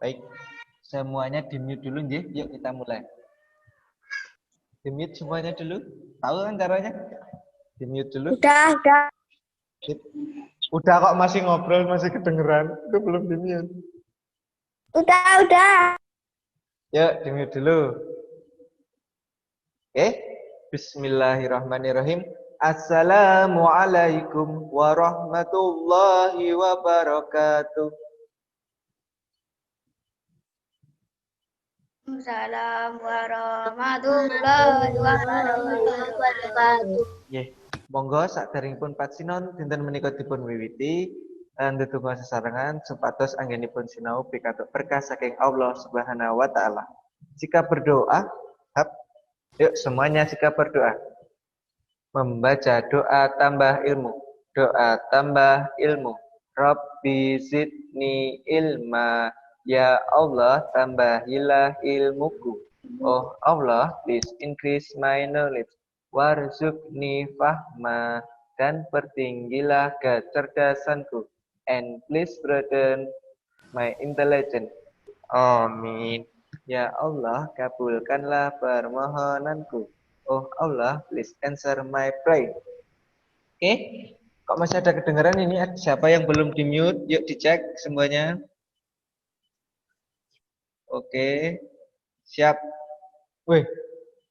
Baik, semuanya di-mute dulu nggih. Yuk kita mulai. Di-mute semuanya dulu. Tahu kan caranya? Di-mute dulu. Udah. Sip. Udah kok masih ngobrol, masih kedengeran. Itu belum di-mute. Udah. Yuk, di-mute dulu. Oke. Bismillahirrahmanirrahim. Assalamualaikum warahmatullahi wabarakatuh. Assalamualaikum warahmatullahi wabarakatuh. Nggih, monggo saderengipun patsinon dinten menika dipun wiwiti ndedonga sesarengan supados anggenipun sinau pikatuk berkah saking Allah Subhanahu wa taala. Jika berdoa, yuk semuanya jika berdoa. Membaca doa tambah ilmu, doa tambah ilmu. Rabbi zidni ilma, ya Allah tambahilah ilmuku. Oh Allah, please increase my knowledge. Warzuqni fahma, dan pertinggilah kecerdasanku. And please broaden my intelligence. Amin. Ya Allah, kabulkanlah permohonanku. Oh Allah, please answer my prayer. Oke, kok masih ada kedengaran ini? Siapa yang belum di-mute? Yuk dicek semuanya. Oke, siap. Wih,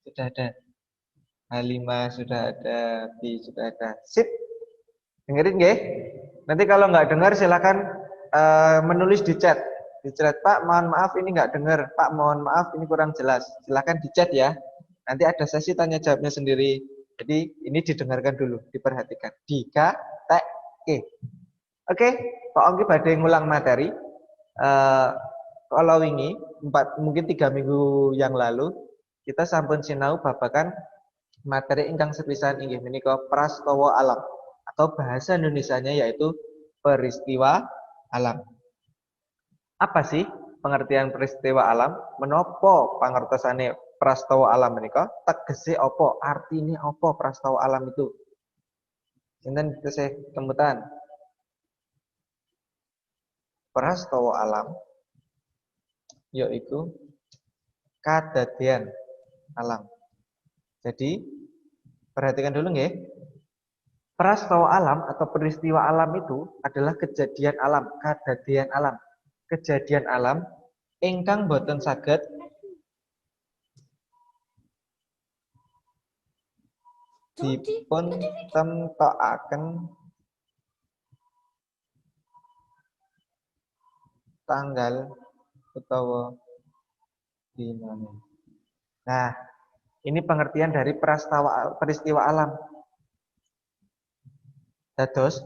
sudah ada. Halimah sudah ada, B sudah ada. Sip. Dengerin nggih? Nanti kalau nggak dengar silakan menulis di chat. Di chat, Pak, mohon maaf ini nggak dengar. Pak, mohon maaf ini kurang jelas. Silakan di chat ya. Nanti ada sesi tanya jawabnya sendiri. Jadi ini didengarkan dulu, diperhatikan. Dika, tek, ke. Oke, Pak Ongki badhe ngulang materi. Kalau ini mungkin 3 minggu yang lalu kita sampun sinau babakan materi ingkang sepisan inggih menika prastawa alam atau bahasa Indonesianya yaitu peristiwa alam. Apa sih pengertian peristiwa alam? Menapa pangertosane prastawa alam menika? Tegese apa? Artine apa prastawa alam itu? Sinten tesih tembutan? Prastawa alam yaitu kadadian alam. Jadi perhatikan dulu nggih. Prastawa alam atau peristiwa alam itu adalah kejadian alam, kadadian alam. Kejadian alam ingkang boten saged dipun temtokaken tanggal utawa dinane. Nah, ini pengertian dari peristiwa alam. Dados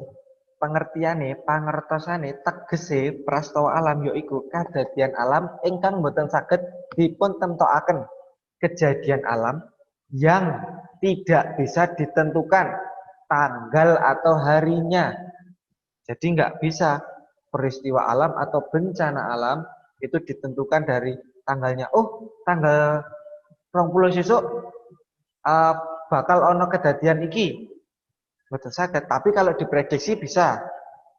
pengertiane, pangertosane tegese prastawa alam yaiku kadadian alam ingkang boten saged dipun temtokaken. Kejadian alam yang tidak bisa ditentukan tanggal atau harinya. Jadi nggak bisa peristiwa alam atau bencana alam itu ditentukan dari tanggalnya. Oh, tanggal 20 sesuk bakal ono kedadian iki. Betul saged, tapi kalau diprediksi bisa.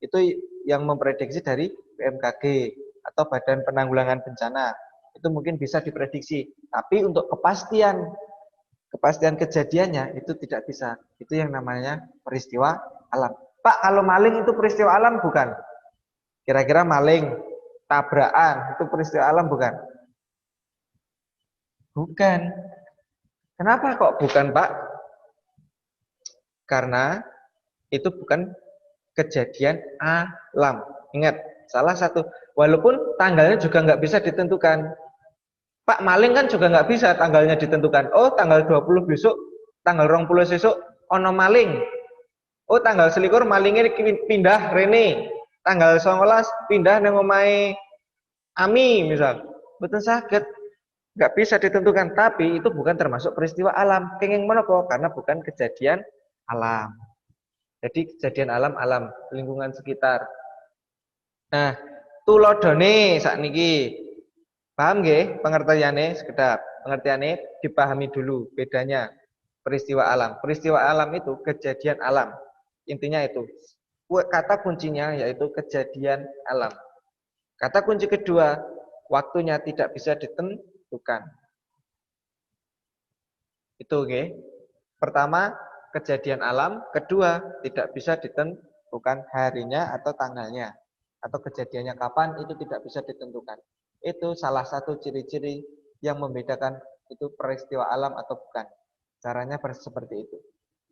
Itu yang memprediksi dari BMKG atau Badan Penanggulangan Bencana. Itu mungkin bisa diprediksi. Tapi untuk kepastian kejadiannya itu tidak bisa. Itu yang namanya peristiwa alam. Pak, kalau maling itu peristiwa alam bukan? Kira-kira maling, tabrakan itu peristiwa alam bukan? Bukan. Kenapa kok bukan, Pak? Karena itu bukan kejadian alam. Ingat, salah satu. Walaupun tanggalnya juga nggak bisa ditentukan. Pak, maling kan juga nggak bisa tanggalnya ditentukan. Oh, tanggal 20 besok, tanggal 20 besok, ono maling. Oh, tanggal 21 malingnya pindah Rene. Tanggal 19 pindah nang omahe Ami misal. Betul saged. Nggak bisa ditentukan, tapi itu bukan termasuk peristiwa alam. Kenging menapa? Karena bukan kejadian alam. Jadi kejadian alam lingkungan sekitar. Nah, tulodone sakniki. Paham nggih pengertiane sekedap. Pengertiane dipahami dulu bedanya peristiwa alam. Peristiwa alam itu kejadian alam. Intinya itu. Kata kuncinya yaitu kejadian alam. Kata kunci kedua, waktunya tidak bisa ditentukan. Itu oke. Pertama, kejadian alam. Kedua, tidak bisa ditentukan harinya atau tanggalnya. Atau kejadiannya kapan, itu tidak bisa ditentukan. Itu salah satu ciri-ciri yang membedakan itu peristiwa alam atau bukan. Caranya seperti itu.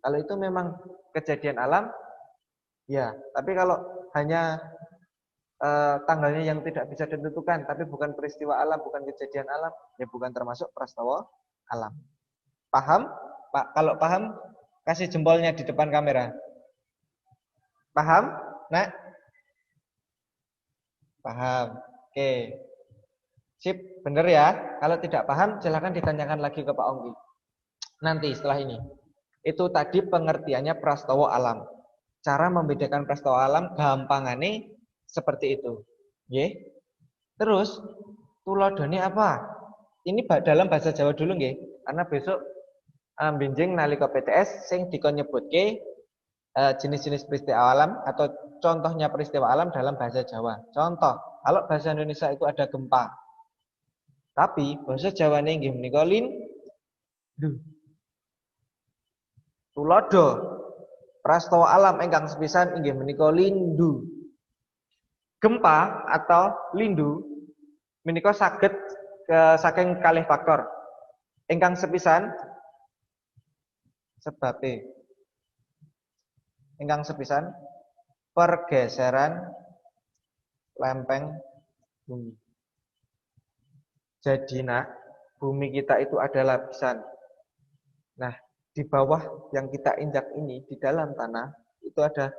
Kalau itu memang kejadian alam, ya. Tapi kalau hanya tanggalnya yang tidak bisa ditentukan, tapi bukan peristiwa alam, bukan kejadian alam, ya bukan termasuk prastawa alam. Paham? Pak, kalau paham, kasih jempolnya di depan kamera. Paham? Nak? Paham. Oke. Sip, bener ya. Kalau tidak paham, silahkan ditanyakan lagi ke Pak Ongki. Nanti setelah ini. Itu tadi pengertiannya prastawa alam. Cara membedakan prastawa alam gampangane seperti itu. Nggih. Terus tuladhane apa? Ini dalam bahasa Jawa dulu nggih. Karena besok benjing nalika PTS sing dikon nyebutke jenis-jenis peristiwa alam atau contohnya peristiwa alam dalam bahasa Jawa. Contoh, kalau bahasa Indonesia itu ada gempa. Tapi bahasa Jawane nggih menika lindu. Tuladha prastawa alam ingkang sepisan inggih menika lindu. Gempa atau lindu menika saged saking kalih faktor. Ingkang sepisan sebabe. Ingkang sepisan pergeseran lempeng bumi. Jadi nak, bumi kita itu ada lapisan. Nah, di bawah yang kita injak ini, di dalam tanah, itu ada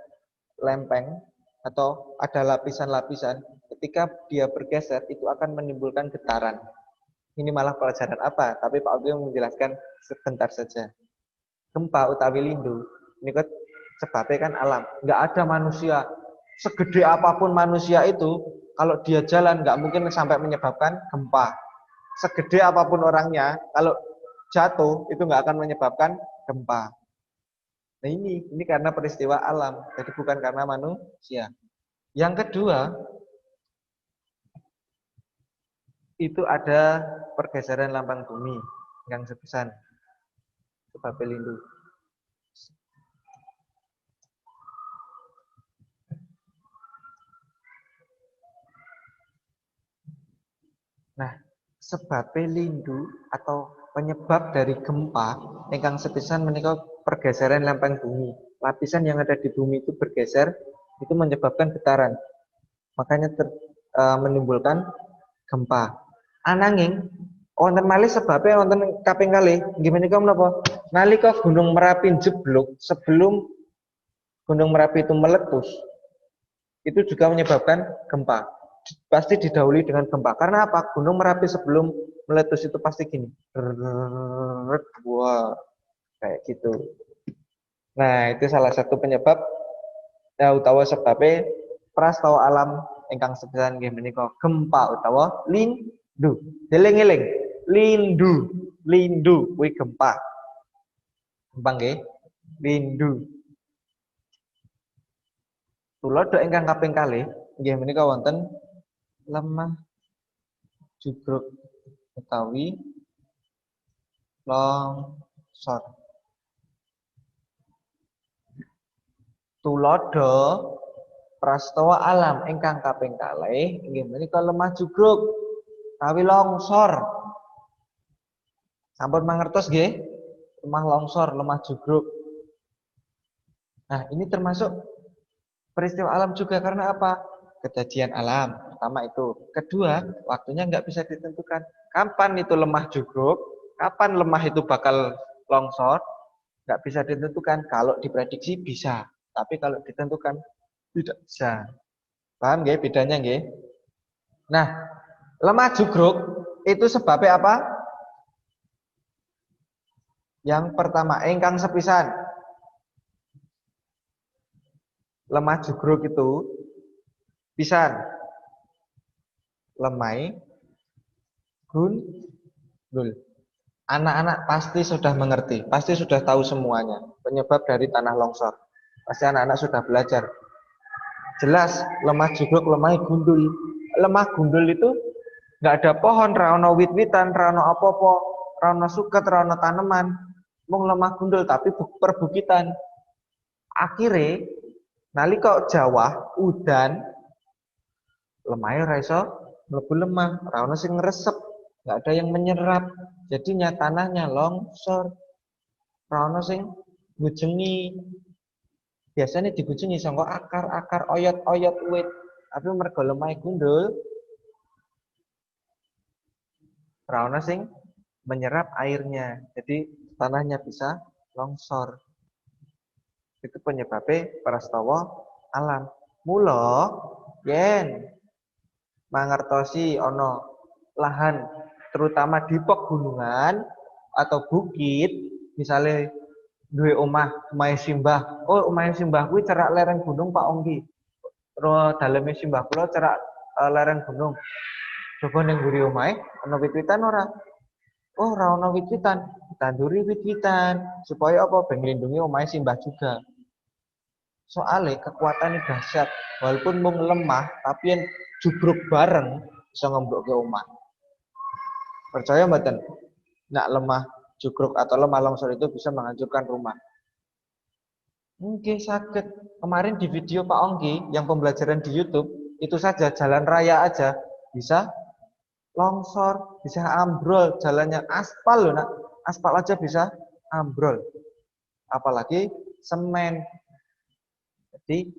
lempeng atau ada lapisan-lapisan. Ketika dia bergeser, itu akan menimbulkan getaran. Ini malah pelajaran apa? Tapi Pak Abdul menjelaskan sebentar saja. Gempa utawi lindu, ini kan sebabnya kan alam. Nggak ada manusia. Segede apapun manusia itu, kalau dia jalan nggak mungkin sampai menyebabkan gempa. Segede apapun orangnya, kalau jatuh itu nggak akan menyebabkan gempa. Nah ini karena peristiwa alam, jadi bukan karena manusia. Yang kedua, itu ada pergeseran lambang bumi yang sepisan sebab lindu. Nah, sebab lindu atau penyebab dari gempa ingkang sepisan menika pergeseran lempeng bumi. Lapisan yang ada di bumi itu bergeser, itu menyebabkan getaran. Makanya menimbulkan gempa. Ananging wonten malih sebabnya wonten kaping kalih. Nggih menika menapa? Nalika Gunung Merapi jeblok sebelum Gunung Merapi itu meletus, itu juga menyebabkan gempa. Pasti didahului dengan gempa. Karena apa? Gunung Merapi sebelum meletus itu pasti gini. Wah, kayak gitu. Nah, itu salah satu penyebab utawa sebabnya prastawa alam ingkang sepisan nggih menika gempa utawa lindu. Eling-eling, lindu kuwi gempa. Gempa nggih, lindu. Tuladha ingkang kaping kalih nggih menika wonten lemah jugruk utawi longsor. Tuladha prastawa alam ingkang kaping kalih inggih menika lemah jugruk utawi longsor. Sampun mangertos nggih? Lemah longsor, lemah jugruk. Nah, ini termasuk peristiwa alam juga karena apa? Kejadian alam. Pertama itu. Kedua, waktunya nggak bisa ditentukan. Kapan itu lemah jugruk? Kapan lemah itu bakal longsor? Nggak bisa ditentukan. Kalau diprediksi bisa. Tapi kalau ditentukan tidak bisa. Paham nggih bedanya nggih? Nah, lemah jugruk itu sebabnya apa? Yang pertama, ingkang sepisan. Lemah jugruk itu pisan lemai gundul. Anak-anak pasti sudah mengerti, pasti sudah tahu semuanya penyebab dari tanah longsor. Pasti anak-anak sudah belajar. Jelas lemah jugruk, lemah gundul. Lemah gundul itu nggak ada pohon, ra ono wit-witan, ra ono apa-apa, ra ono suket, ra ono taneman, mung lemah gundul tapi perbukitan. Akhirnya nalika Jawa udan lemahnya ora iso mlebu lemah, ora ono sing ngresep, nggak ada yang menyerap. Jadinya tanahnya longsor, ora ono sing ngujengi. Biasanya digujengi sangka akar-akar oyot-oyot wit, tapi mergo lemah gundul, ora ono sing menyerap airnya. Jadi tanahnya bisa longsor. Itu penyebabnya prastawa alam. Mula yen mangertosi ana lahan terutama di pegunungan atau bukit, misalnya duwe omahe simbah. Oh, omahe simbah kuwi cerak lereng gunung Pak Ongki. Ro daleme simbah kula cerak lereng gunung. Coba ning mburi omahe ana wit-witan ora? Oh, ora ana wit-witan. Tanduri wit-witan supaya apa? Ben nglindungi omahe simbah juga. Soalnya kekuatannya dahsyat, walaupun mung lemah, tapi yang jubruk bareng bisa ngembok ke omah. Percaya mboten? Nak lemah jugruk atau lemah longsor itu bisa menghancurkan rumah. Mungkin sakit. Kemarin di video Pak Ongki yang pembelajaran di YouTube, itu saja jalan raya aja bisa longsor, bisa ambrol, jalannya aspal loh nak, aspal aja bisa ambrol. Apalagi semen. Jadi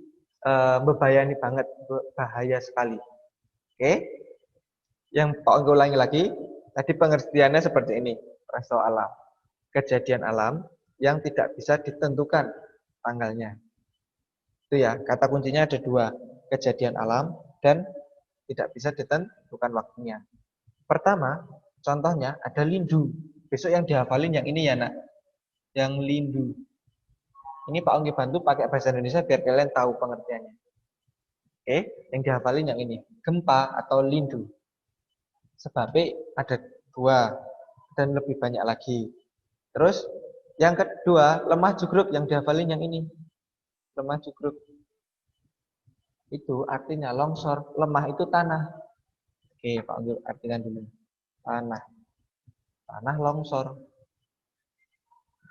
membayani banget, bahaya sekali. Oke, yang Pak Ongki ulangi lagi, tadi pengertiannya seperti ini, prastawa alam, kejadian alam yang tidak bisa ditentukan tanggalnya. Itu ya, kata kuncinya ada dua, kejadian alam dan tidak bisa ditentukan waktunya. Pertama, contohnya ada lindu. Besok yang dihafalin yang ini ya nak, yang lindu. Ini Pak Ongki bantu pakai bahasa Indonesia biar kalian tahu pengertiannya. Oke, yang dihafalin yang ini, gempa atau lindu. Sebabnya ada dua dan lebih banyak lagi. Terus yang kedua, lemah jugruk, yang dihafalin yang ini. Lemah jugruk. Itu artinya longsor. Lemah itu tanah. Oke, Pak Ongki artikan dulu. Tanah. Tanah longsor.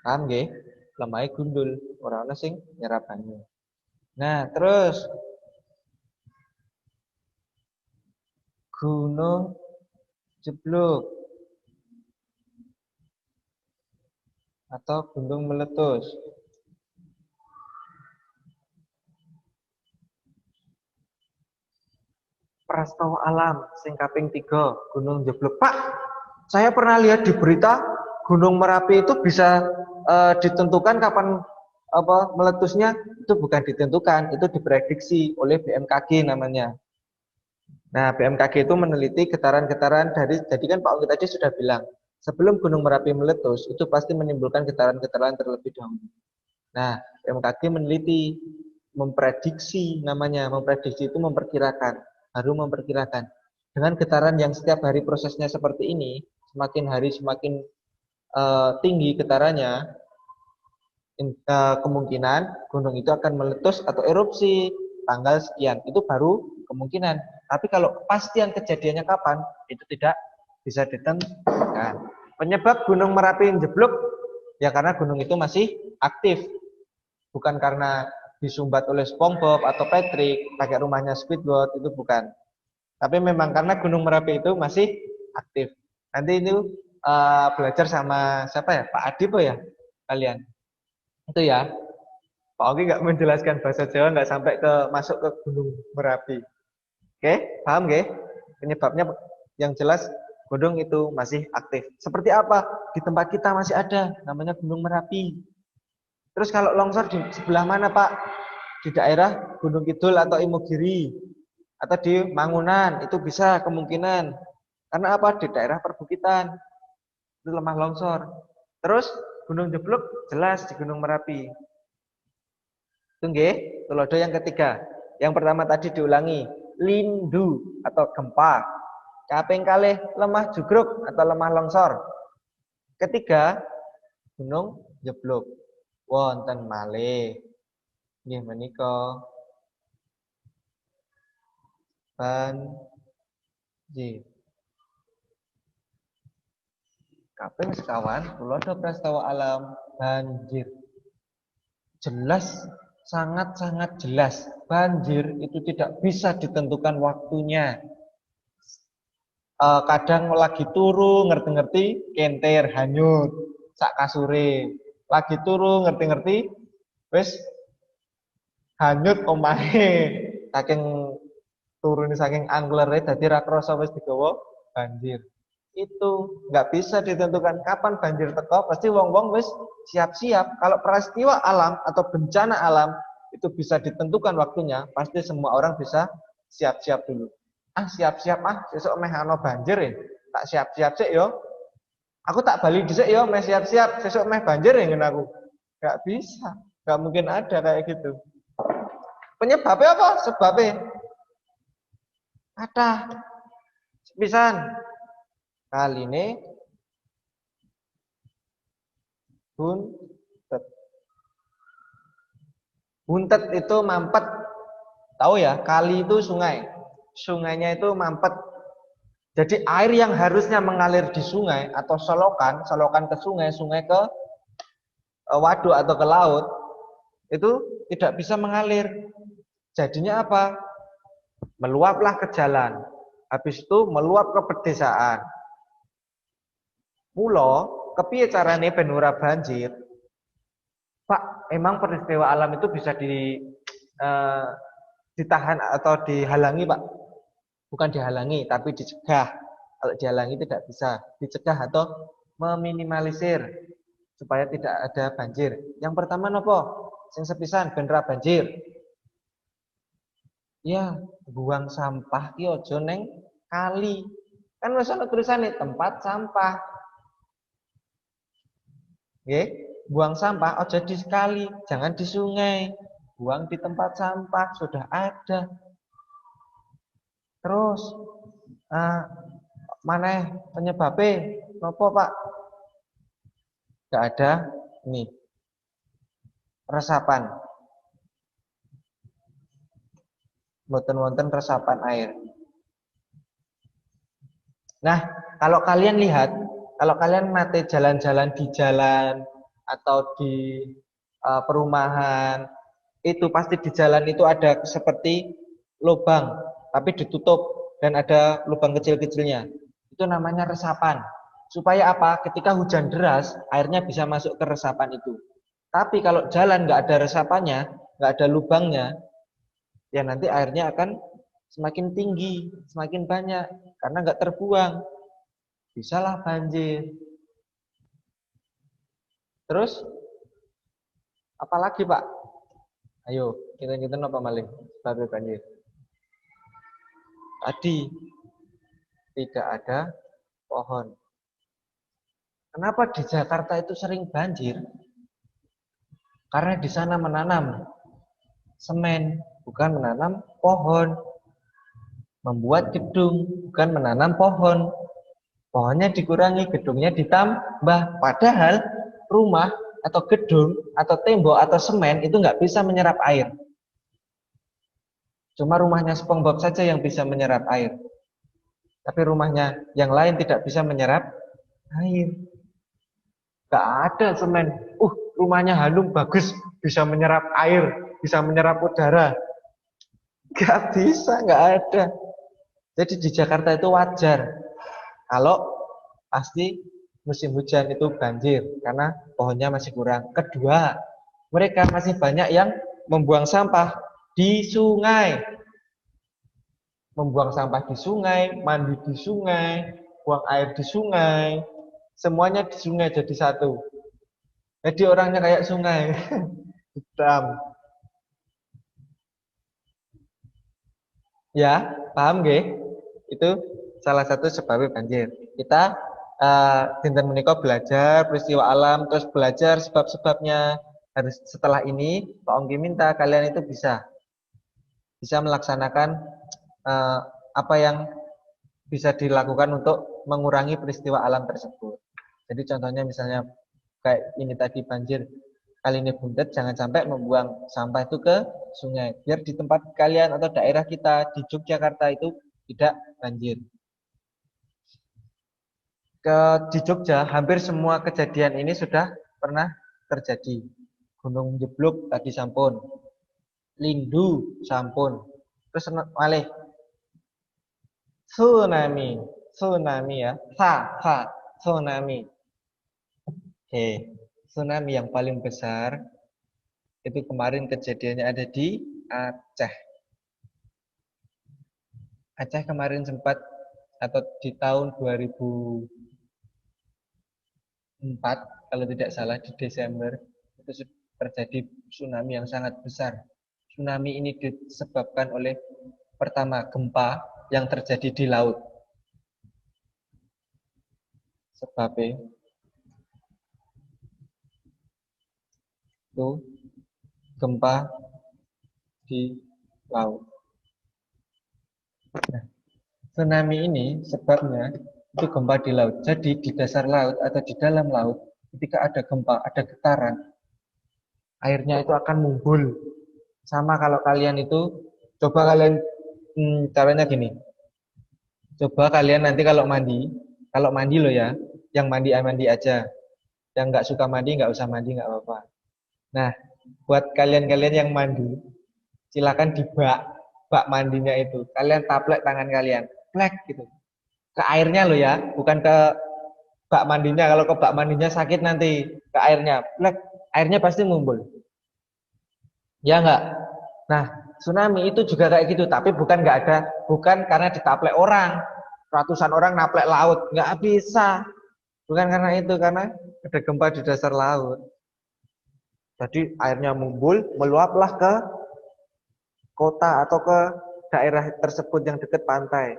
Paham nggih? Lemahnya gundul, ora ana sing nyerap banyu. Nah, terus gunung jeblok atau gunung meletus. Prastawa alam sing kaping 3, gunung jeblok. Pak, saya pernah lihat di berita Gunung Merapi itu bisa ditentukan kapan meletusnya. Itu bukan ditentukan, itu diprediksi oleh BMKG namanya. Nah, BMKG itu meneliti getaran-getaran jadi kan Pak Ongki tadi sudah bilang, sebelum Gunung Merapi meletus itu pasti menimbulkan getaran-getaran terlebih dahulu. Nah, BMKG meneliti, memprediksi namanya, memprediksi itu memperkirakan, baru memperkirakan. Dengan getaran yang setiap hari prosesnya seperti ini, semakin hari semakin tinggi getarannya, kemungkinan gunung itu akan meletus atau erupsi tanggal sekian. Itu baru kemungkinan. Tapi kalau kepastian kejadiannya kapan, itu tidak bisa ditentukan. Penyebab Gunung Merapi jeblok, ya karena gunung itu masih aktif. Bukan karena disumbat oleh SpongeBob atau Patrick, pakai rumahnya Squidward, itu bukan. Tapi memang karena Gunung Merapi itu masih aktif. Nanti itu belajar sama siapa ya? Pak Adib ya kalian. Itu ya. Pak Ogi nggak menjelaskan bahasa Jawa, nggak sampai masuk ke Gunung Merapi. Oke, paham nggak? Penyebabnya yang jelas gunung itu masih aktif. Seperti apa? Di tempat kita masih ada, namanya Gunung Merapi. Terus kalau longsor di sebelah mana Pak? Di daerah Gunung Kidul atau Imogiri atau di Mangunan, itu bisa kemungkinan. Karena apa? Di daerah perbukitan itu lemah longsor. Terus Gunung Jeblok jelas di Gunung Merapi. Itu nggih, tulodo yang ketiga. Yang pertama tadi diulangi, lindu atau gempa. Kaping kalih lemah jugruk atau lemah longsor. Ketiga, Gunung Jeblok. Wonten malih. Nggih menika banjir. Kaping sekawan tulodo prastawa alam banjir. Jelas, sangat-sangat jelas. Banjir itu tidak bisa ditentukan waktunya. Kadang lagi turu ngerti-ngerti kentir hanyut sak kasure. Lagi turu ngerti-ngerti wis hanyut omahe. Saking turune saking anglere dadi ra krasa wis digawa banjir. Itu nggak bisa ditentukan kapan banjir teko, pasti wong-wong wis siap-siap. Kalau peristiwa alam atau bencana alam itu bisa ditentukan waktunya, pasti semua orang bisa siap-siap dulu. Siap-siap sesuk meh ana banjir ya. Tak siap-siap sik yo. Aku tak bali dhisik yo meh siap-siap sesuk meh banjir ya ngene aku. Nggak bisa. Nggak mungkin ada kayak gitu. Penyebabnya apa? Sebabnya ada pisan kali ini buntet. Buntet itu mampet. Tahu ya, kali itu sungai. Sungainya itu mampet. Jadi air yang harusnya mengalir di sungai atau solokan ke sungai, sungai ke waduk atau ke laut, itu tidak bisa mengalir. Jadinya apa? Meluaplah ke jalan. Habis itu meluap ke pedesaan. Mula, kepiye carane ben ora banjir? Pak, emang peristiwa alam itu bisa ditahan atau dihalangi, Pak? Bukan dihalangi, tapi dicegah. Kalau dihalangi tidak bisa. Dicegah atau meminimalisir supaya tidak ada banjir. Yang pertama nopo? Sing sepisan ben ra banjir. Ya, buang sampah ki aja neng kali. Kan wis ana tulisane tempat sampah. Nggih, buang sampah aja di kali, jangan di sungai. Buang di tempat sampah sudah ada. Terus mana penyebabnya? Nopo Pak? Tidak ada. Ini resapan. Wonten resapan air. Nah, kalau kalian lihat, kalau kalian mati jalan-jalan di jalan atau di perumahan, itu pasti di jalan itu ada seperti lubang, tapi ditutup dan ada lubang kecil-kecilnya. Itu namanya resapan. Supaya apa? Ketika hujan deras, airnya bisa masuk ke resapan itu. Tapi kalau jalan nggak ada resapannya, nggak ada lubangnya, ya nanti airnya akan semakin tinggi, semakin banyak, karena nggak terbuang. Bisalah banjir. Terus, apalagi Pak? Ayo, kita apa malih? Sebab banjir. Tadi, tidak ada pohon. Kenapa di Jakarta itu sering banjir? Karena di sana menanam semen, bukan menanam pohon. Membuat gedung, bukan menanam pohon. Pohonnya dikurangi, gedungnya ditambah. Padahal rumah atau gedung atau tembok atau semen itu nggak bisa menyerap air. Cuma rumahnya SpongeBob saja yang bisa menyerap air. Tapi rumahnya yang lain tidak bisa menyerap air. Nggak ada semen. Rumahnya Hanum bagus, bisa menyerap air, bisa menyerap udara. Nggak bisa, nggak ada. Jadi di Jakarta itu wajar kalau pasti musim hujan itu banjir karena pohonnya masih kurang. Kedua, mereka masih banyak yang membuang sampah di sungai. Membuang sampah di sungai, mandi di sungai, buang air di sungai. Semuanya di sungai jadi satu. Jadi orangnya kayak sungai. Hitam. Ya, paham nggih? Itu salah satu sebabnya banjir. Kita dinten menika belajar peristiwa alam, terus belajar sebab-sebabnya. Harus setelah ini Pak Ongki minta kalian itu bisa melaksanakan apa yang bisa dilakukan untuk mengurangi peristiwa alam tersebut. Jadi contohnya misalnya kayak ini tadi banjir, kali ini buntet, jangan sampai membuang sampah itu ke sungai. Biar di tempat kalian atau daerah kita di Yogyakarta itu tidak banjir. di Jogja hampir semua kejadian ini sudah pernah terjadi. Gunung jeblok tadi sampun, Lindu sampun, terus malih tsunami, tsunami ya, tsunami. Oke, tsunami yang paling besar itu kemarin kejadiannya ada di Aceh. Aceh kemarin sempat atau di tahun 2004 kalau tidak salah di Desember itu terjadi tsunami yang sangat besar. Tsunami ini disebabkan oleh pertama gempa yang terjadi di laut. Sebabnya itu gempa di laut. Nah, tsunami ini sebabnya itu gempa di laut. Jadi di dasar laut atau di dalam laut ketika ada gempa, ada getaran, airnya itu akan mumbul. Sama kalau kalian itu coba kalian caranya gini. Coba kalian nanti kalau mandi loh ya, yang mandi aja. Yang nggak suka mandi nggak usah mandi nggak apa-apa. Nah, buat kalian-kalian yang mandi, silakan di bak mandinya itu. Kalian taplek tangan kalian, plek gitu. Ke airnya loh ya, bukan ke bak mandinya. Kalau ke bak mandinya sakit nanti ke airnya, plek, airnya pasti ngumpul. Ya enggak? Nah, tsunami itu juga kayak gitu, tapi bukan karena ditaplek orang. Ratusan orang naplek laut, nggak bisa. Bukan karena itu, karena ada gempa di dasar laut. Jadi airnya mumbul, meluaplah ke kota atau ke daerah tersebut yang dekat pantai.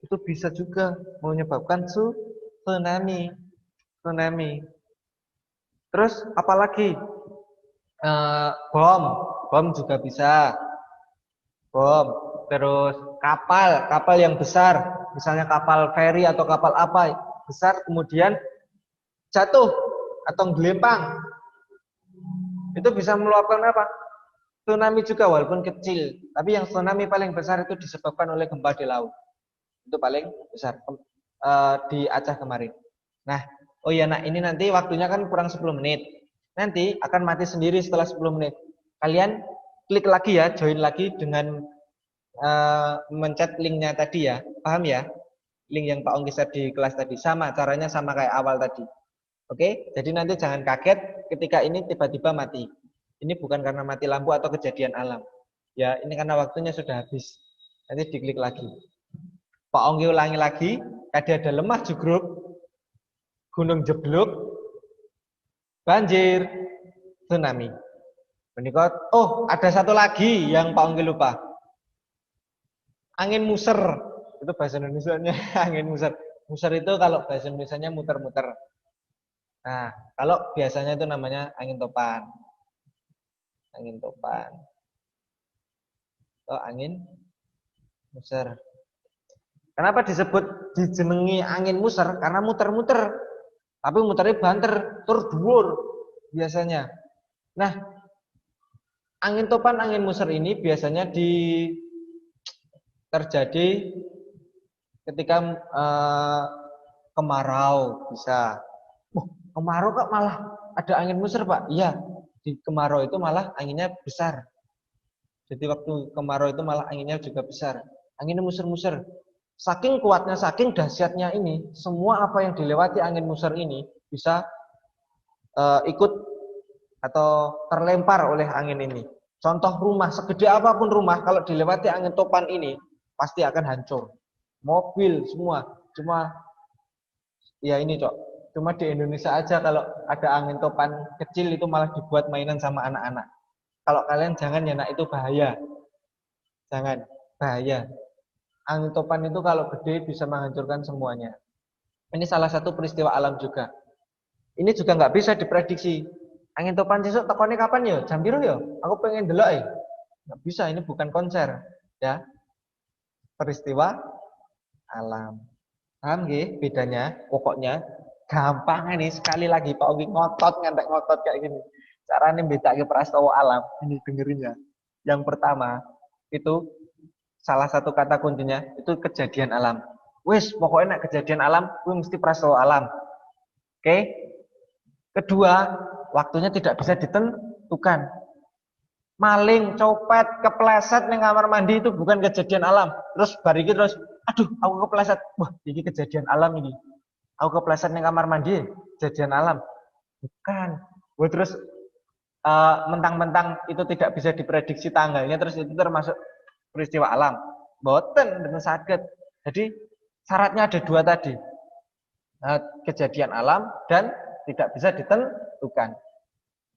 Itu bisa juga menyebabkan tsunami. Terus apalagi? Bom juga bisa. Bom. Terus kapal yang besar, misalnya kapal feri atau kapal apa besar, kemudian jatuh atau gelempang. Itu bisa meluapkan apa? Tsunami juga walaupun kecil. Tapi yang tsunami paling besar itu disebabkan oleh gempa di laut. Itu paling besar di Aceh kemarin. Nah, oh ya nak, ini nanti waktunya kan kurang 10 menit. Nanti akan mati sendiri setelah 10 menit. Kalian klik lagi ya, join lagi dengan mencet linknya tadi ya. Paham ya? Link yang Pak Ongki share di kelas tadi. Sama, caranya sama kayak awal tadi. Oke, jadi nanti jangan kaget ketika ini tiba-tiba mati. Ini bukan karena mati lampu atau kejadian alam. Ya, ini karena waktunya sudah habis. Nanti diklik lagi. Pak Ongki ulangi lagi. Tadi ada lemah jugruk, gunung jeblok, banjir, tsunami. Menikot. Oh, ada satu lagi yang Pak Ongki lupa. Angin muser. Itu bahasa Indonesianya angin muser. Muser itu kalau bahasa Indonesianya muter-muter. Nah, kalau biasanya itu namanya angin topan. Angin topan. Oh, angin muser. Kenapa disebut dijenengi angin muser? Karena muter-muter. Tapi muternya banter, tur dhuwur biasanya. Nah, angin topan, angin muser ini biasanya terjadi ketika kemarau bisa. Kemarau kok malah ada angin muser, Pak? Iya, di kemarau itu malah anginnya besar. Jadi waktu kemarau itu malah anginnya juga besar. Anginnya muser-muser. Saking kuatnya, saking dahsyatnya ini, semua apa yang dilewati angin muser ini bisa ikut atau terlempar oleh angin ini. Contoh rumah, segede apapun rumah, kalau dilewati angin topan ini, pasti akan hancur. Mobil semua, cuma ya ini Cok, cuma di Indonesia aja kalau ada angin topan kecil itu malah dibuat mainan sama anak-anak. Kalau kalian jangan ya nak, itu bahaya. Jangan, bahaya. Angin topan itu kalau gede bisa menghancurkan semuanya. Ini salah satu peristiwa alam juga. Ini juga nggak bisa diprediksi. Angin topan sesuk tekone kapan ya? Jam biru ya? Aku pengen delok ya. Nggak bisa, ini bukan konser, ya. Peristiwa alam. Paham nggih bedanya? Pokoknya gampang nih, sekali lagi Pak Ogi ngotot ngantek ngotot kayak gini. Caranya bedake prastawa alam. Ini dengerin ya. Yang pertama itu salah satu kata kuncinya itu kejadian alam. Wis, pokoknya nek kejadian alam kuwi mesti prastawa alam. Oke? Kedua, waktunya tidak bisa ditentukan. Maling, copet, kepleset ning kamar mandi itu bukan kejadian alam. Terus bariki terus, aduh, aku kepleset. Wah, ini kejadian alam ini. Aku kepleset ning kamar mandi, kejadian alam. Bukan. Wah, terus mentang-mentang itu tidak bisa diprediksi tanggalnya, terus itu termasuk peristiwa alam. Boten, dengan sakit. Jadi syaratnya ada dua tadi. Kejadian alam dan tidak bisa ditentukan.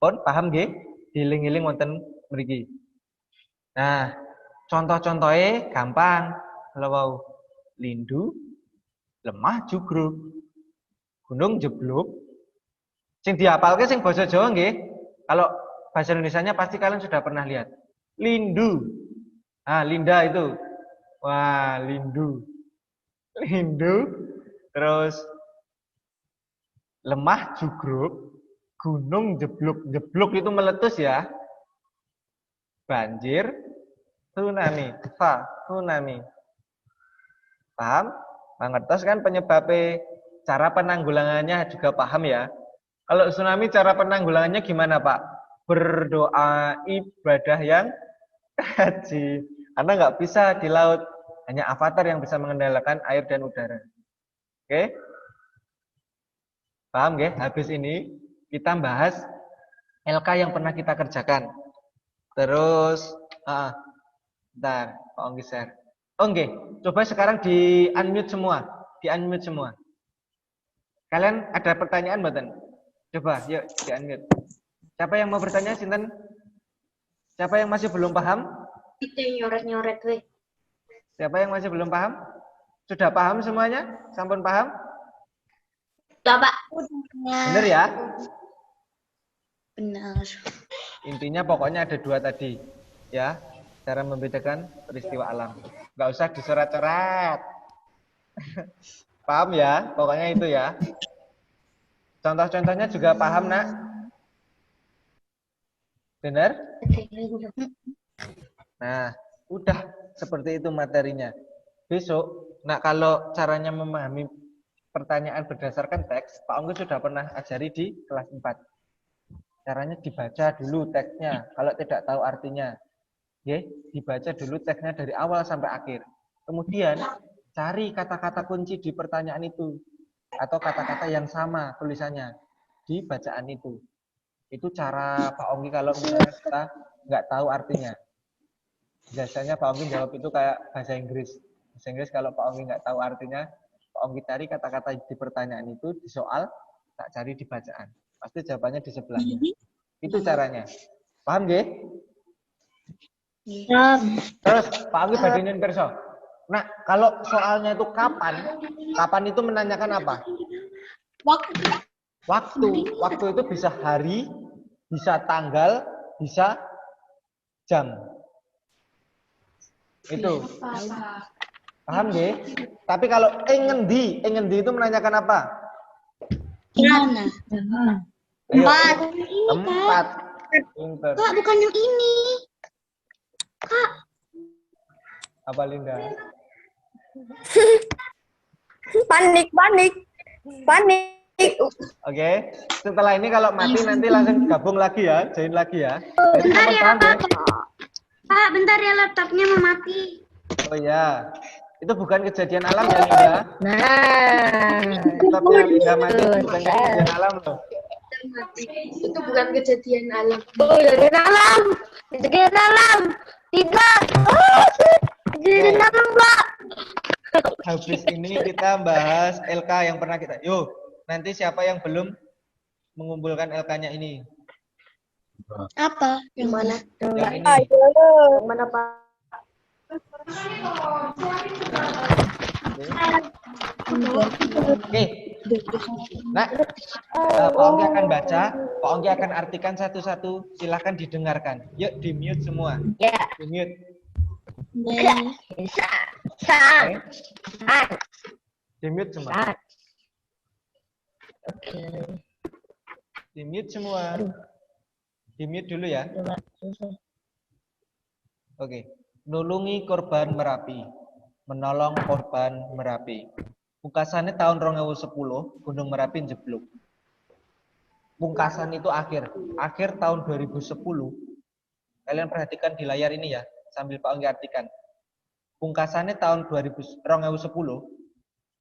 Pun paham nggih? Diling-iling wonten mriki. Nah, contoh-contohnya gampang. Kalau lindu, lemah jugruk, gunung jeblok. Sing dihafalke sing basa Jawa nggih. Kalau bahasa Indonesianya pasti kalian sudah pernah lihat. Lindu. Ah, Linda itu. Wah, lindu. Lindu. Terus lemah jugruk, gunung jeblok. Jeblok itu meletus ya. Banjir, tsunami. Tsunami. Paham? Mangertos kan penyebabnya, cara penanggulangannya juga paham ya. Kalau tsunami cara penanggulangannya gimana, Pak? Berdoa, ibadah yang rajin. Karena nggak bisa di laut, hanya avatar yang bisa mengendalikan air dan udara. Oke? Paham nggih? Habis ini kita bahas LK yang pernah kita kerjakan. Terus, bentar, Pak Onggi share. Oke, coba sekarang di unmute semua, Kalian ada pertanyaan mboten? Coba, yuk di unmute. Siapa yang mau bertanya, sinten? Siapa yang masih belum paham? Itu nyoret-nyoret weh. Siapa yang masih belum paham? Sudah paham semuanya? Sampun paham? Sudah, Pak. Bener ya? Benar. Intinya pokoknya ada dua tadi, ya. Cara membedakan peristiwa alam. Nggak usah diserat-serat. Paham ya? Pokoknya itu ya. Contoh-contohnya juga paham, Nak? Benar? Nah, udah seperti itu materinya. Besok, nah kalau caranya memahami pertanyaan berdasarkan teks, Pak Onggi sudah pernah ajari di kelas 4. Caranya dibaca dulu teksnya, kalau tidak tahu artinya. Ya, dibaca dulu teksnya dari awal sampai akhir. Kemudian, cari kata-kata kunci di pertanyaan itu. Atau kata-kata yang sama tulisannya di bacaan itu. Itu cara Pak Onggi kalau misalnya kita nggak tahu artinya. Biasanya Pak Onggi jawab itu kayak bahasa Inggris. Bahasa Inggris kalau Pak Onggi nggak tahu artinya, Pak Onggi cari kata-kata di pertanyaan itu, di soal, tak cari di bacaan. Pasti jawabannya di sebelahnya. Itu caranya. Paham nggih? Terus Pak Onggi badinin perso. Nah, kalau soalnya itu kapan? Kapan itu menanyakan apa? Waktu. Waktu itu bisa hari, bisa tanggal, bisa jam. Itu. Paham nggih? Tapi kalau engendi itu menanyakan apa? Gimana? Tempat. Pinter. Kak, bukan yang ini. Kak. Apa Linda? Panik. Oke. Setelah ini kalau mati nanti langsung gabung lagi ya, join lagi ya. Jadi Bentar ya, paham ya? Pak, bentar ya, laptopnya mau mati. Oh ya. Itu bukan kejadian alam ya Linda. Tapi yang Linda mati itu bukan kejadian alam loh. Itu bukan kejadian alam. Kejadian alam. Tidak. Kejadian alam, Pak. Habis ini kita bahas LK yang pernah kita. Yuk, nanti siapa yang belum mengumpulkan LK-nya ini? Apa? Yang mana? Yang ini. Yang mana, Pak? Oke. Nah, Pak Onggi akan baca, Pak Onggi akan artikan satu-satu. Silahkan didengarkan. Yuk, di mute semua. Ya. Di mute. Saat. Di mute semua. Saat. Oke. Di mute semua. Di mute dulu ya. Oke. Nulungi korban Merapi. menolong korban Merapi. Pungkasannya tahun 2010 Gunung Merapi jeblok. Pungkasan itu akhir tahun 2010. Kalian perhatikan di layar ini ya, sambil Pak Onggi artikan. Pungkasannya tahun 2010,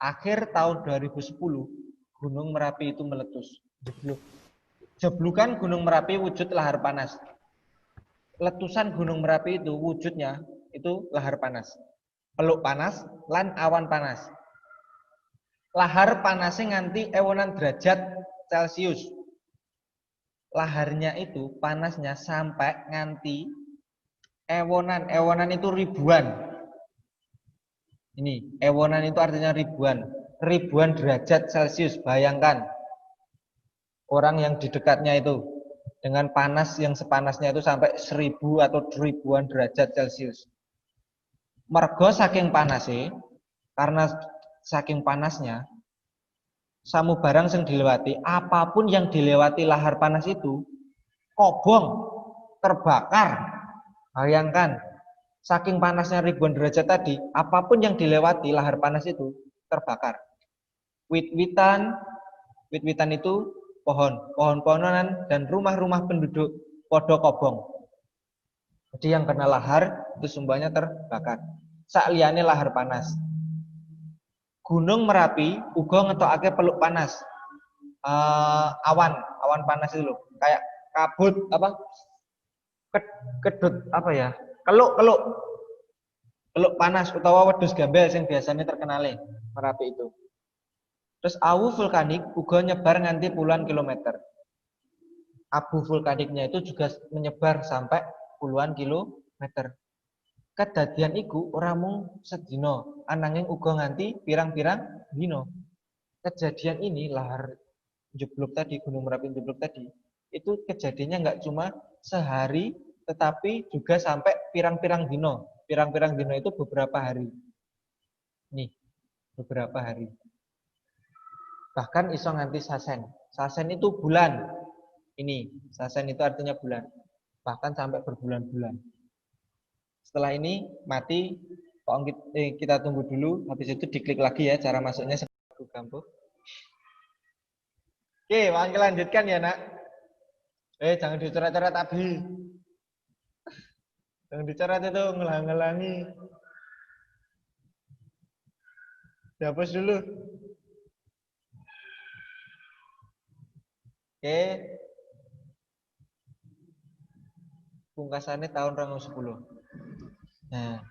akhir tahun 2010 Gunung Merapi itu meletus, jeblok. Jeblukan Gunung Merapi wujud lahar panas. Letusan Gunung Merapi itu wujudnya itu lahar panas. Peluk panas lan awan panas. Lahar panasnya nganti ewonan derajat Celcius. Laharnya itu panasnya sampai nganti ewonan itu ribuan. Ini ewonan itu artinya ribuan derajat Celcius. Bayangkan orang yang di dekatnya itu dengan panas yang sepanasnya itu sampai 1000 atau ribuan derajat Celcius. Mergo saking panasnya, karena saking panasnya, samubarang yang dilewati, apapun yang dilewati lahar panas itu, kobong, terbakar. Bayangkan, saking panasnya ribuan derajat tadi, apapun yang dilewati lahar panas itu, terbakar. Wit-witan itu pohon-pohonan dan rumah-rumah penduduk podo kobong. Jadi yang kena lahar itu semuanya terbakar. Sakliyane lahar panas. Gunung Merapi uga ngetokake peluk panas. Awan panas itu loh. Kayak kabut apa? Kedut apa ya? Keluk panas utawa wedhus gambel yang biasanya terkenale Merapi itu. Terus awu vulkanik uga nyebar nganti puluhan kilometer. Abu vulkaniknya itu juga menyebar sampai puluhan kilometer. Kedadian iku ora mung sedina, ananging uga nganti pirang-pirang dina. Kejadian ini lahar jeblok tadi, Gunung Merapi jeblok tadi, itu kejadiannya nggak cuma sehari, tetapi juga sampai pirang-pirang dina. Pirang-pirang dina itu beberapa hari. Nih, beberapa hari. Bahkan iso nganti sasen. Sasen itu bulan. Ini, sasen itu artinya bulan. Bahkan sampai berbulan-bulan. Setelah ini mati, kita tunggu dulu. Habis itu diklik lagi ya cara masuknya gampang. Oke, kita lanjutkan ya nak. Jangan dicoret-coret Abi. Jangan dicoret itu ngelang-ngelangi. Dihapus dulu. Oke. Pungkasannya tahun 2010. Nah,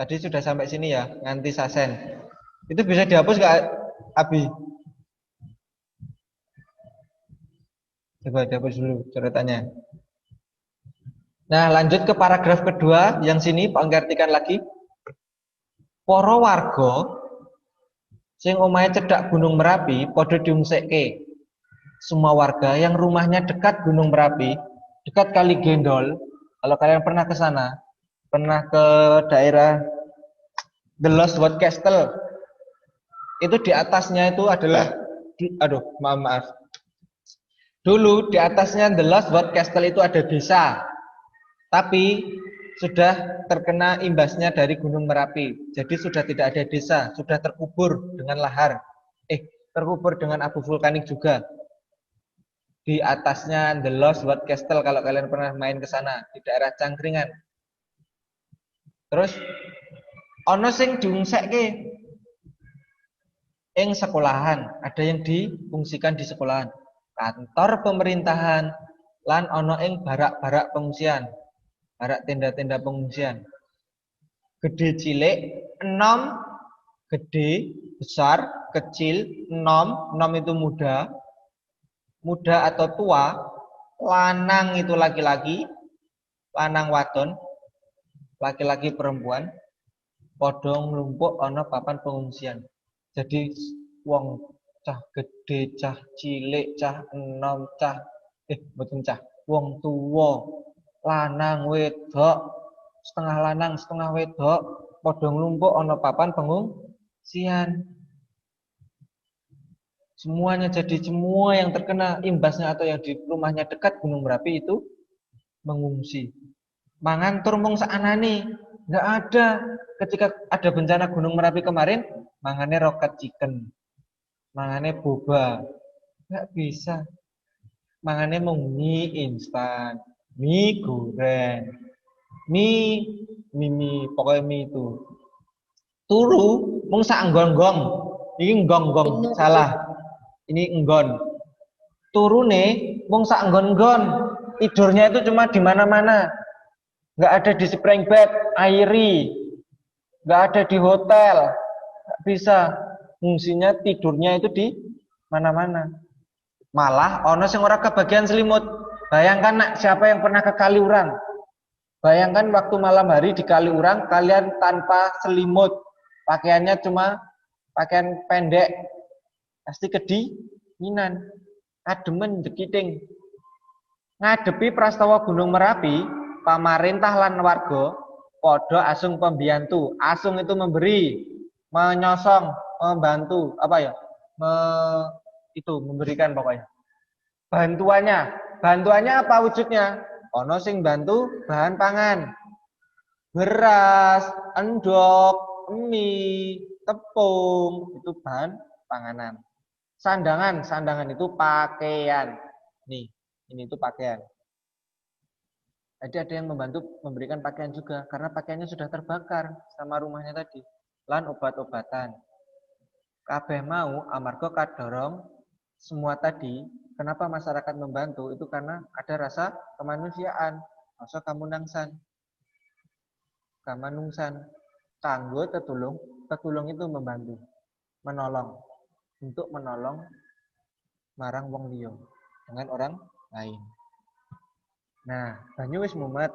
tadi sudah sampai sini ya, nganti sasen. Itu bisa dihapus nggak, Abi? Coba dihapus dulu coretannya. Nah, lanjut ke paragraf kedua, yang sini Pak artikan lagi. Para warga sing omahe cedhak Gunung Merapi padha diungsekke. Semua warga yang rumahnya dekat Gunung Merapi, dekat Kali Gendol, kalau kalian pernah ke sana, pernah ke daerah The Lost World Castle, itu di atasnya itu adalah, maaf. Dulu di atasnya The Lost World Castle itu ada desa, tapi sudah terkena imbasnya dari Gunung Merapi. Jadi sudah tidak ada desa, sudah terkubur dengan lahar. Terkubur dengan abu vulkanik juga. Di atasnya The Lost World Castle kalau kalian pernah main ke sana di daerah Cangkringan. Terus ono sing diungsekke ing sekolahan, ada yang difungsikan di sekolahan, kantor pemerintahan, lan ono ing barak-barak pengungsian, barak tenda-tenda pengungsian. Gede cilik 6, gede, besar, kecil 6 itu muda atau tua, lanang itu laki-laki, lanang wadon, laki-laki perempuan, padha nglumpuk ana papan pengungsian. Jadi wong cah gede, cah cilik, cah enom, mboten cah, wong tuwa, lanang wedok, setengah lanang, setengah wedok, padha nglumpuk ana papan pengungsian. Semuanya, jadi semua yang terkena imbasnya atau yang di rumahnya dekat Gunung Merapi itu mengungsi. Mangan tur mung saanane, Nggak ada. Ketika ada bencana Gunung Merapi kemarin, mangane rocket chicken, mangane boba. Nggak bisa. Mangane mau mie instan, mie goreng, mie, pokoknya mie itu. Turu, mung sak nggon-nggon. Ini nggong-nggong, salah. Ini enggon. Turune mung sak nggon-nggon. Tidurnya itu cuma di mana-mana. Nggak ada di spring bed, airi. Nggak ada di hotel. Nggak bisa. Fungsinya tidurnya itu di mana-mana. Malah ono sing ora kebagian selimut. Bayangkan nak, siapa yang pernah ke Kaliurang? Bayangkan waktu malam hari di Kaliurang kalian tanpa selimut. Pakaiannya cuma pakaian pendek. Pasti kedinginan. Ademen jekiting. Ngadepi prastawa Gunung Merapi, pamarintah lan warga padha asung pembiyantu. Asung itu memberi, menyosong, membantu, apa ya? Memberikan pokoknya. Bantuannya apa wujudnya? Ono sing bantu bahan pangan. Beras, endok, mie, tepung, itu bahan panganan. Sandangan itu pakaian. Nih, ini itu pakaian. Jadi ada yang membantu memberikan pakaian juga karena pakaiannya sudah terbakar sama rumahnya tadi. Lan obat-obatan. Kabeh mau amarga kadorong semua tadi. Kenapa masyarakat membantu? Itu karena ada rasa kemanusiaan, rasa kamunangsan. Kamanungsan. Kanggo tetulung itu membantu, menolong. Untuk menolong marang wong liya dengan orang lain. Nah, banyu wis mumet.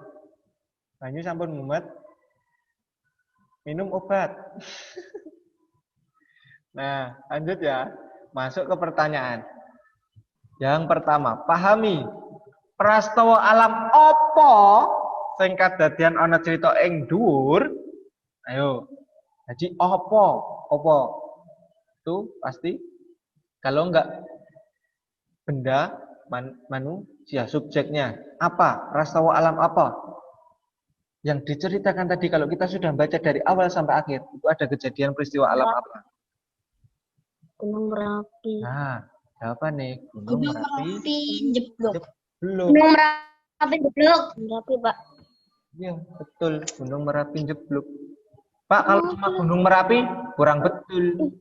Banyu sampun mumet. Minum obat. Nah, lanjut ya. Masuk ke pertanyaan. Yang pertama, pahami prastawa alam apa sing kadadian ana cerita ing dhuwur? Ayo. Jadi apa? Apa? Itu pasti kalau enggak benda manusia subjeknya. Apa? Prastawa alam apa? Yang diceritakan tadi kalau kita sudah baca dari awal sampai akhir, itu ada kejadian peristiwa alam apa? Gunung Merapi. Nah, jawaban nih Gunung Merapi jeblok. jeblok. Gunung Merapi jeblok. Merapi, Pak. Iya, betul. Gunung Merapi jeblok. Pak, kalau cuma Gunung Merapi kurang betul.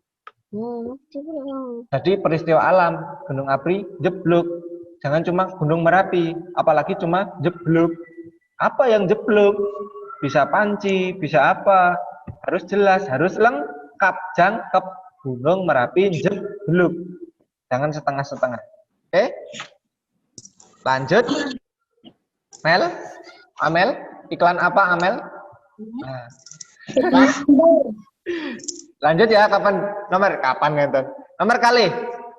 Jadi peristiwa alam, Gunung Api jeblok. Jangan cuma Gunung Merapi, apalagi cuma jeblok. Apa yang jeblok? Bisa panci, bisa apa? Harus jelas, harus lengkap, jangkep. Gunung Merapi jeblok. Jangan setengah-setengah. Oke? Lanjut. Mel? Amel? Iklan apa Amel? Nah. Lanjut ya, kapan ngeten. Nomor kali.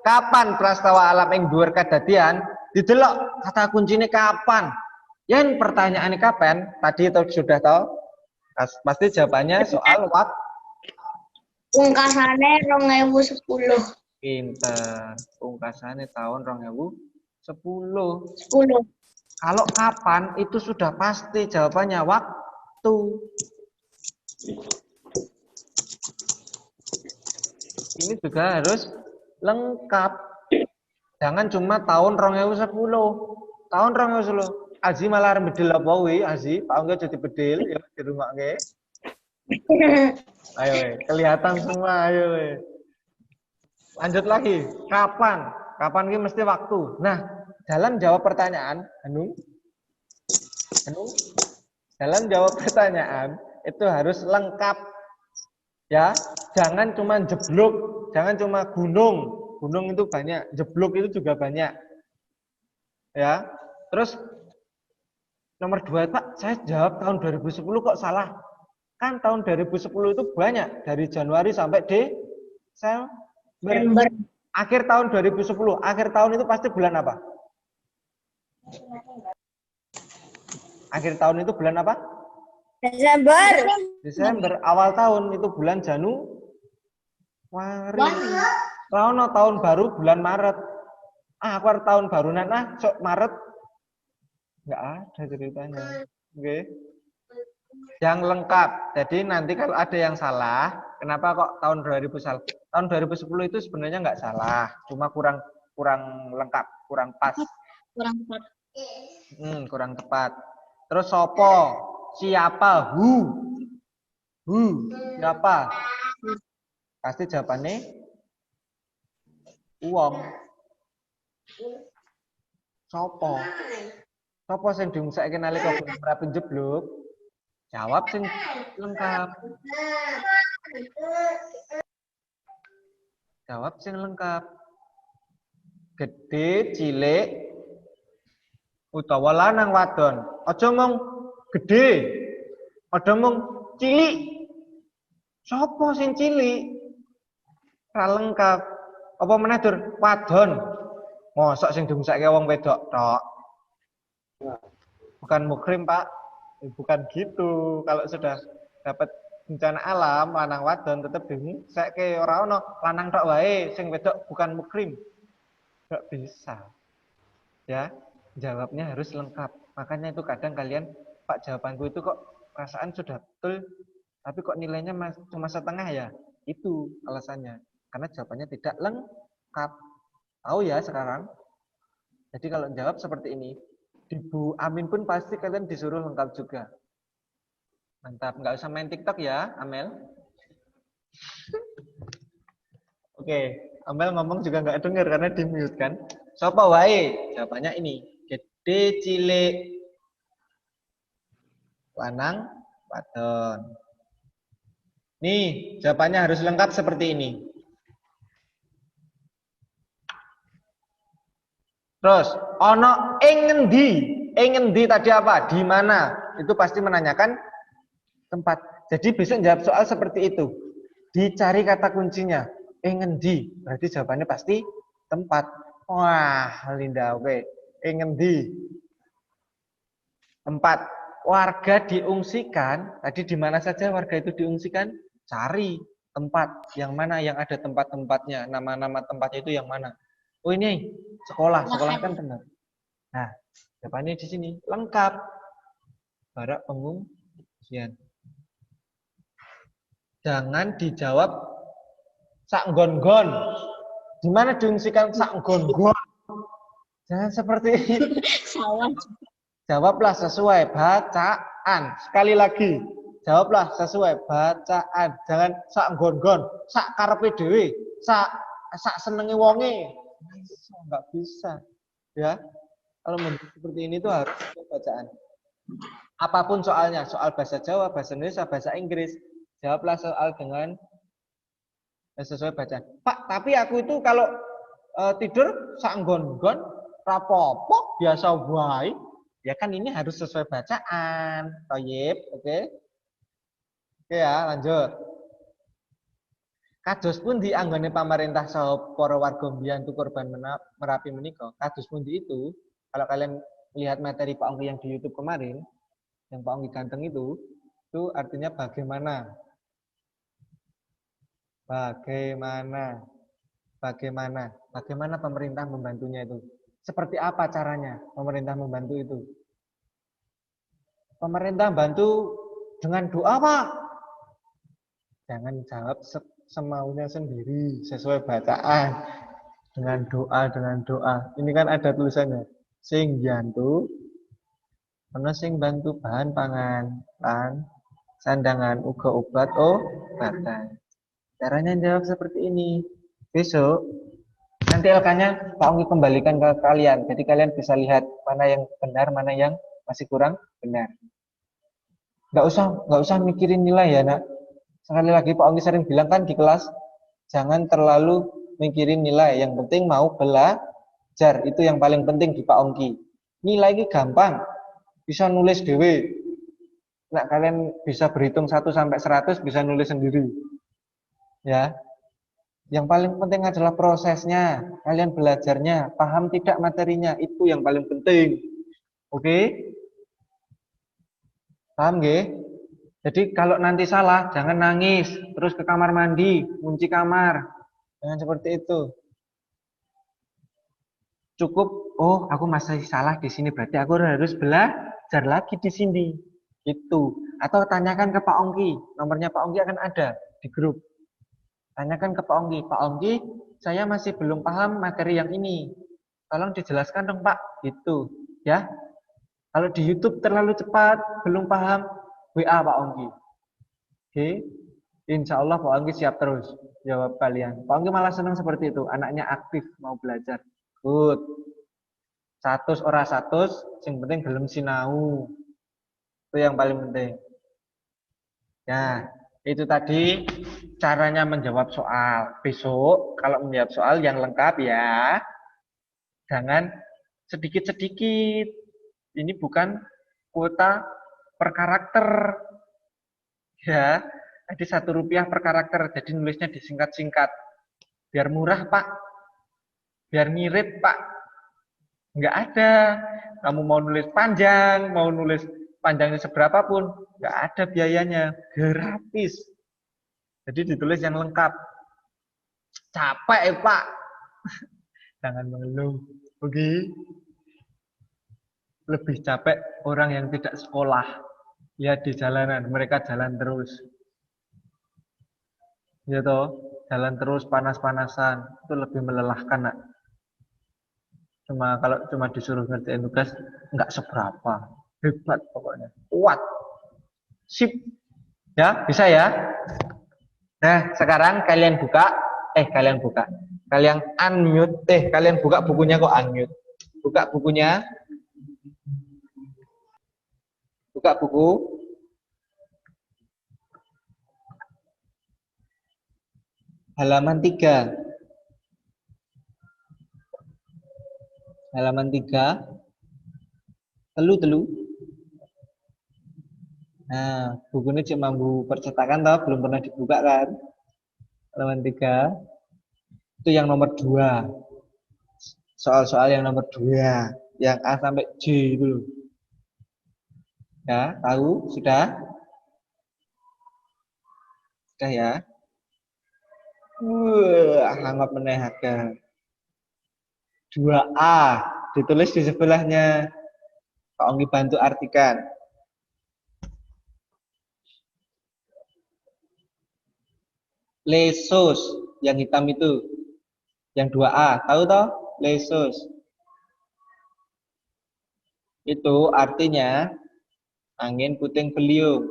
Kapan prastawa alam ing dhuwur kadadian? Didelok kata kuncine kapan. Yen pertanyaane kapan? Tadi itu sudah tahu. Pasti jawabannya soal waktu. Pungkasane 2010. Pinter. Pungkasane tahun 2010. 10. Kalau kapan itu sudah pasti jawabannya waktu. Ini juga harus lengkap. Jangan cuma tahun 2010. Tahun 2010. Aji malah bedil apa wi, Aji? Pak enggak jadi bedil ya di rumah ke. Ayo, kelihatan semua, ayo. Lanjut lagi. Kapan? Kapan ini mesti waktu. Nah, dalam jawab pertanyaan, Hanung, dalam jawab pertanyaan itu harus lengkap. Ya, jangan cuma jeblok, jangan cuma gunung. Gunung itu banyak, jeblok itu juga banyak. Ya. Terus nomor 2, Pak, saya jawab tahun 2010 kok salah. Kan tahun 2010 itu banyak dari Januari sampai Desember. Akhir tahun 2010, akhir tahun itu pasti bulan apa? Akhir tahun itu bulan apa? Desember. Awal tahun itu bulan Januari. Tahun baru bulan Maret. Akhir tahun baru sok Maret. Enggak ada ceritanya. Oke. Yang lengkap. Jadi nanti kalau ada yang salah, kenapa kok tahun 2000 salah? Tahun 2010 itu sebenarnya nggak salah, cuma kurang kurang lengkap, kurang pas. Kurang tepat. Kurang tepat. Terus sopo? Siapa? Who? Siapa? Pasti jawabannya uang. Sopo? Sopo sing diungsakke nalika Gunung Merapi jeblok? Jawab sing lengkap. Jawab sing lengkap. Gede, cilik, utawa lanang wadon. Aja mung gede. Aja mung cilik. Sopo sing cilik? Ra lengkap. Apa meneh Dur? Wadon. Mosok sing diungsakke wong wedok tok. Bukan mukrim, Pak. Bukan gitu. Kalau sudah dapat bencana alam, lanang wadon tetap diungsakke ora ono lanang tok wae, sing wedok bukan mukrim. Enggak bisa. Ya, jawabnya harus lengkap. Makanya itu kadang kalian, Pak jawabanku itu kok perasaan sudah betul, tapi kok nilainya cuma setengah ya? Itu alasannya. Karena jawabannya tidak lengkap. Tahu ya sekarang? Jadi kalau jawab seperti ini, di Bu Amin pun pasti kalian disuruh lengkap juga. Mantap, nggak usah main TikTok ya, Amel. Oke, Amel ngomong juga nggak dengar karena di mute kan. Sopo wae? Jawabannya ini. Gede, cilik, lanang, wadon. Nih, jawabannya harus lengkap seperti ini. Terus, ono ing ngendi? Ing ngendi tadi apa? Di mana? Itu pasti menanyakan tempat. Jadi besok jawab soal seperti itu. Dicari kata kuncinya. Ing ngendi? Berarti jawabannya pasti tempat. Wah, Linda, oke. Ing ngendi? Tempat. Warga diungsikan. Tadi di mana saja warga itu diungsikan? Cari tempat. Yang mana yang ada tempat-tempatnya. Nama-nama tempatnya itu yang mana? Oh ini sekolah. Sekolah kan benar. Nah, jawabannya di sini. Lengkap. Barak pengungsian. Jangan dijawab sak nggon-nggon. Di mana diungsikan sak nggon-nggon? Jangan seperti ini. Salah. Jawablah sesuai bacaan. Sekali lagi, jawablah sesuai bacaan. Jangan sak nggon-nggon, sak karepe dhewe, sak senenge wonge. Enggak bisa. Ya. Kalau seperti ini tuh harus sesuai bacaan. Apapun soalnya, soal bahasa Jawa, bahasa Indonesia, bahasa Inggris, jawablah soal dengan sesuai bacaan. Pak, tapi aku itu kalau tidur sak nggon-nggon, rapopo, biasa wae. Ya kan ini harus sesuai bacaan. Toyib, oke? Oke ya, lanjut. Kados pun dianggone pamarentah saha para warga mbiyantu korban Merapi menika. Kados pundi itu, kalau kalian lihat materi Pak Ongki yang di YouTube kemarin, yang Pak Ongki ganteng itu artinya bagaimana? Bagaimana pemerintah membantunya itu? Seperti apa caranya pemerintah membantu itu? Pemerintah bantu dengan doa, Pak. Jangan jawab semaunya sendiri, sesuai bacaan. Dengan doa. Ini kan ada tulisannya. Sing bantu, ana sing bantu bahan pangan, lan sandangan uga obat obatan. Caranya jawab seperti ini. Besok nanti LK-nya Pak Ongki kembalikan ke kalian. Jadi kalian bisa lihat mana yang benar, mana yang masih kurang benar. Nggak usah mikirin nilai ya, Nak. Sekali lagi Pak Ongki sering bilang kan di kelas, jangan terlalu mikirin nilai. Yang penting mau belajar. Itu yang paling penting di Pak Ongki. Nilai ini gampang. Bisa nulis dewe. Nah, kalian bisa berhitung 1 sampai 100, bisa nulis sendiri. Ya. Yang paling penting adalah prosesnya, kalian belajarnya, paham tidak materinya, itu yang paling penting. Oke? Paham nggih? Jadi kalau nanti salah, jangan nangis, terus ke kamar mandi, kunci kamar. Jangan seperti itu. Cukup, oh aku masih salah di sini, berarti aku harus belajar lagi di sini. Itu. Atau tanyakan ke Pak Ongki. Nomornya Pak Ongki akan ada di grup. Tanyakan ke Pak Ongki. Pak Ongki, saya masih belum paham materi yang ini. Tolong dijelaskan dong Pak. Gitu. Ya. Kalau di YouTube terlalu cepat, belum paham, WA Pak Ongki. Oke. Insya Allah Pak Ongki siap terus jawab kalian. Pak Ongki malah senang seperti itu. Anaknya aktif mau belajar. Good. 100 ora 100, yang penting gelem sinau. Itu yang paling penting. Ya, itu tadi caranya menjawab soal. Besok kalau menjawab soal yang lengkap ya. Jangan sedikit-sedikit. Ini bukan kuota per karakter. Ya, jadi Rp1 per karakter. Jadi nulisnya disingkat-singkat. Biar murah, Pak. Biar ngirit, Pak. Enggak ada. Kamu mau nulis panjang, mau nulis panjangnya seberapa pun, enggak ada biayanya. Gratis. Jadi ditulis yang lengkap. Capek, Pak. Jangan mengeluh. Oke. Lebih capek orang yang tidak sekolah. Ya di jalanan, mereka jalan terus. Ya toh, jalan terus panas-panasan, itu lebih melelahkan, Nak. Kalau cuma disuruh ngerjain tugas, enggak seberapa. Hebat pokoknya. Kuat. Sip. Ya, bisa ya? Nah, sekarang kalian buka. Kalian unmute. Kalian buka bukunya kok unmute. Buka bukunya. Buka buku. Halaman 3. Halaman 3. Telu. Nah, bukunya cuma buku percetakan toh, belum pernah dibuka kan? Halaman 3. Itu yang nomor 2. Soal-soal yang nomor 2. Yang A sampai J dulu. Ya, tahu? Sudah? Sudah ya? Hangat meneh harga. 2A. Ditulis di sebelahnya. Pak Onggi bantu artikan. Lesos. Yang hitam itu. Yang 2A. Tahu toh? Lesos. Itu artinya angin puting beliung.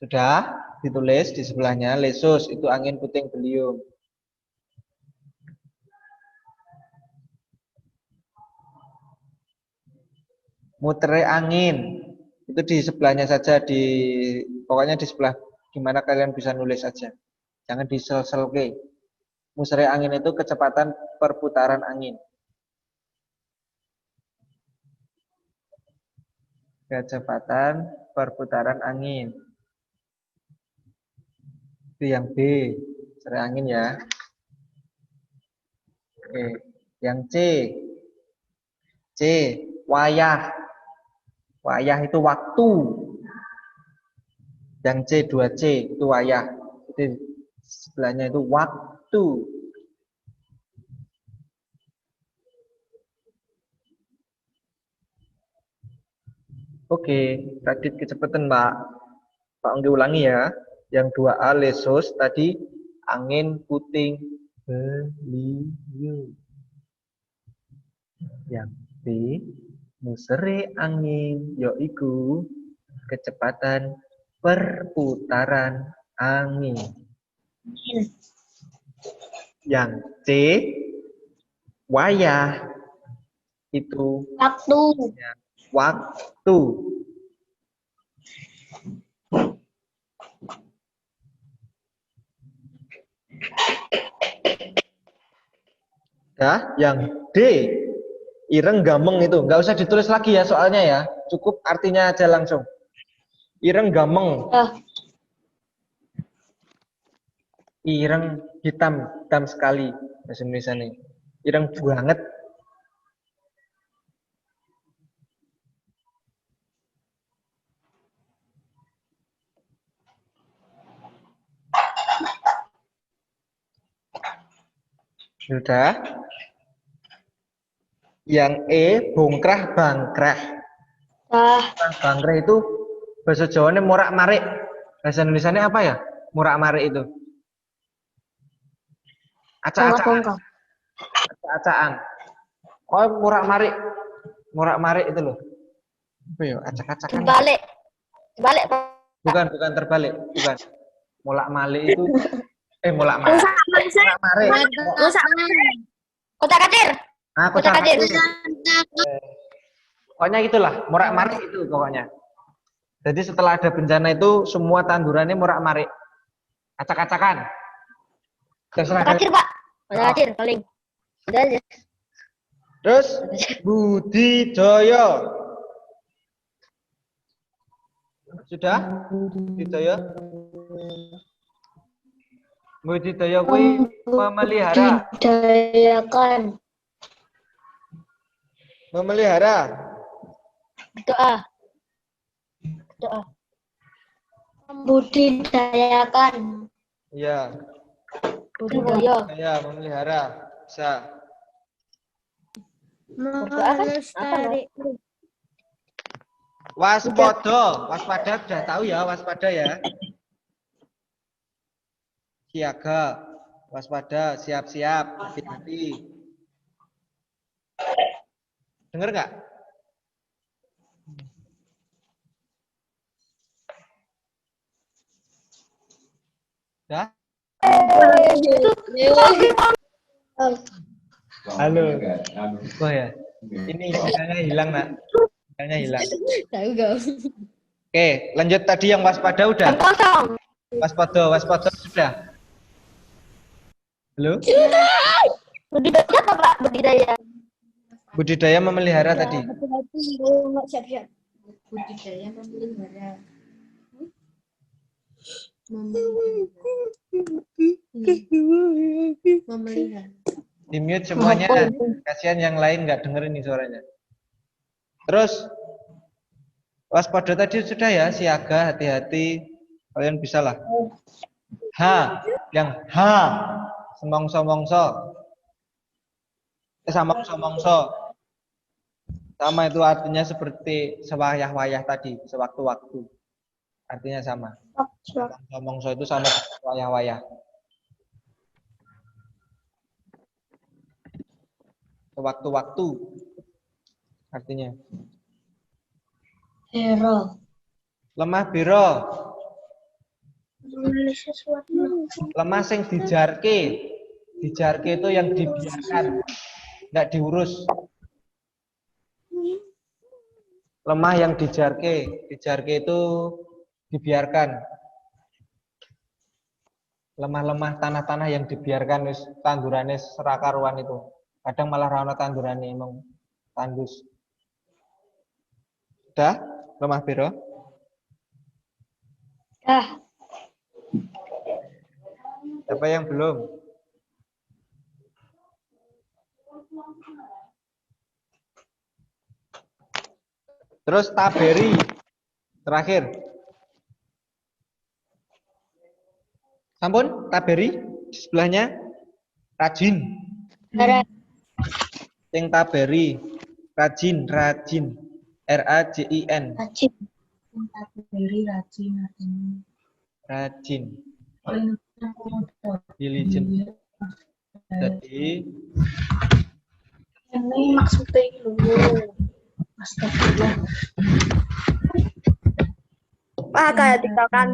Sudah ditulis di sebelahnya, lesus itu angin puting beliung. Mutere angin itu di sebelahnya saja, pokoknya di sebelah gimana kalian bisa nulis saja. Jangan disel-sel ke. Mutere angin itu kecepatan perputaran angin. Kecepatan perputaran angin. Itu yang B, mutere angin ya. Oke, yang C. Wayah. Wayah itu waktu. Yang C, 2C itu wayah. Itu sebelahnya itu waktu. Oke, Radit kecepatan Mbak. Pak Onggi ulangi ya. Yang 2A lesos tadi angin puting beliung. Yang B musere angin yaiku kecepatan perputaran angin. Yang C wayah itu waktu. Ya, yang D ireng gameng itu nggak usah ditulis lagi ya soalnya ya, cukup artinya aja langsung. Ireng gameng. Ireng hitam sekali bahasa Indonesia nih. Ireng banget. Sudah. Yang E, bongkrah bangkrah. Bangkrah itu bahasa Jawanya morak-marik. Bahasa Indonesianya apa ya? Morak-marik itu. Acak-acakan. Acak-acakan. Oh, morak-marik. Morak-marik itu loh. Apa ya? Acak-acakan. Balik. Balik. Bukan terbalik. Bukan. Molak-malik itu. Molak-malik. Morak-marik. Rusak. Kotak-katir. Ah, Kotak-katir. Pokoknya itulah, morak-marik itu pokoknya. Jadi setelah ada bencana itu semua tandurannya morak-marik. Acak-acakan. Terserah Kotak-katir, Pak. Kotak-katir paling. Udah aja. Terus budidaya. Sudah? Budidaya. Budidaya kuwi memelihara. Budidayakan. Memelihara. Doa. Doa. Budidayakan. Iya. Budidaya. Ya, memelihara. Bisa. Melestari. Waspada. Waspada sudah tahu ya, waspada ya. Siaga. Waspada, siap-siap, hati-hati. Dengar nggak? Ya? Halo. Oh ya. Ini sinyalnya hilang, Nak. Sinyalnya hilang. Oke, lanjut tadi yang waspada udah. Kosong. Waspada sudah. Halo? Budidaya apa, Pak? Budidaya. Budidaya memelihara tadi. Siap-siap. Budidaya memelihara. Memelihara. Di mute semuanya. Kasihan yang lain nggak denger ini suaranya. Terus waspada tadi sudah ya, siaga, hati-hati. Kalian bisa lah. H, yang H, semongso-mongso. Samongso-mongso. Sama itu artinya seperti sewayah-wayah tadi, sewaktu-waktu. Artinya sama. Samongso itu sama wayah-wayah. Sewaktu-waktu artinya. Hero. Lemah biro. Menulis sesuatu. Lemah sing dijarke. Dijarke itu yang dibiarkan, nggak diurus. Lemah yang dijarke. Dijarke itu dibiarkan. Lemah-lemah tanah-tanah yang dibiarkan wis tandurannya serakaruan itu. Kadang malah rana tandurannya emang tandus. Sudah? Lemah biro? Siapa yang belum? Terus taberi. Terakhir. Sampun, taberi di sebelahnya. Rajin. Sing taberi. Rajin, rajin. R-A-J-I-N. Rajin. Rajin. Rajin. Diligent. Jadi Ini maksudnya dulu. Astagfirullah. Pak, kayak tiktokan.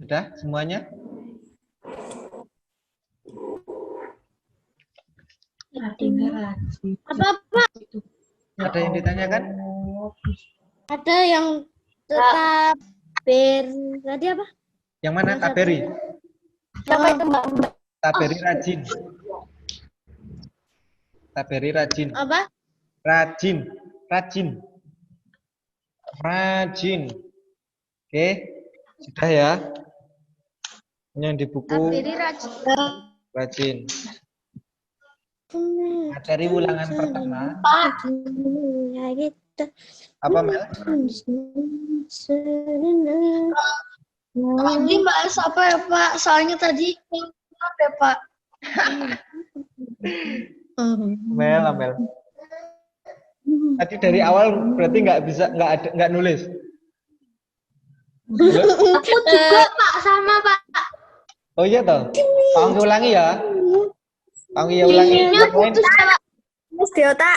sudah semuanya? Apa? Ada yang ditanyakan? Ada yang tetap tadi apa? Yang mana taberi? Siapa itu, Mbak? Taberi rajin. Taberi rajin. Apa? Rajin. Rajin. Rajin. Oke. Sudah ya. Yang di buku Taberi rajin. rajin. Materi ulangan pertama. Apa Mel? Ini bahas apa ya Pak? Soalnya tadi ya Pak. Mel, Mel. Tadi dari awal berarti nggak nulis. Halo? Aku juga Pak, sama Pak. Oh iya toh. Pak Anggi ulangi ya. Pak Anggi ya ulangi. Ininya putus ya Pak. Mas Diota.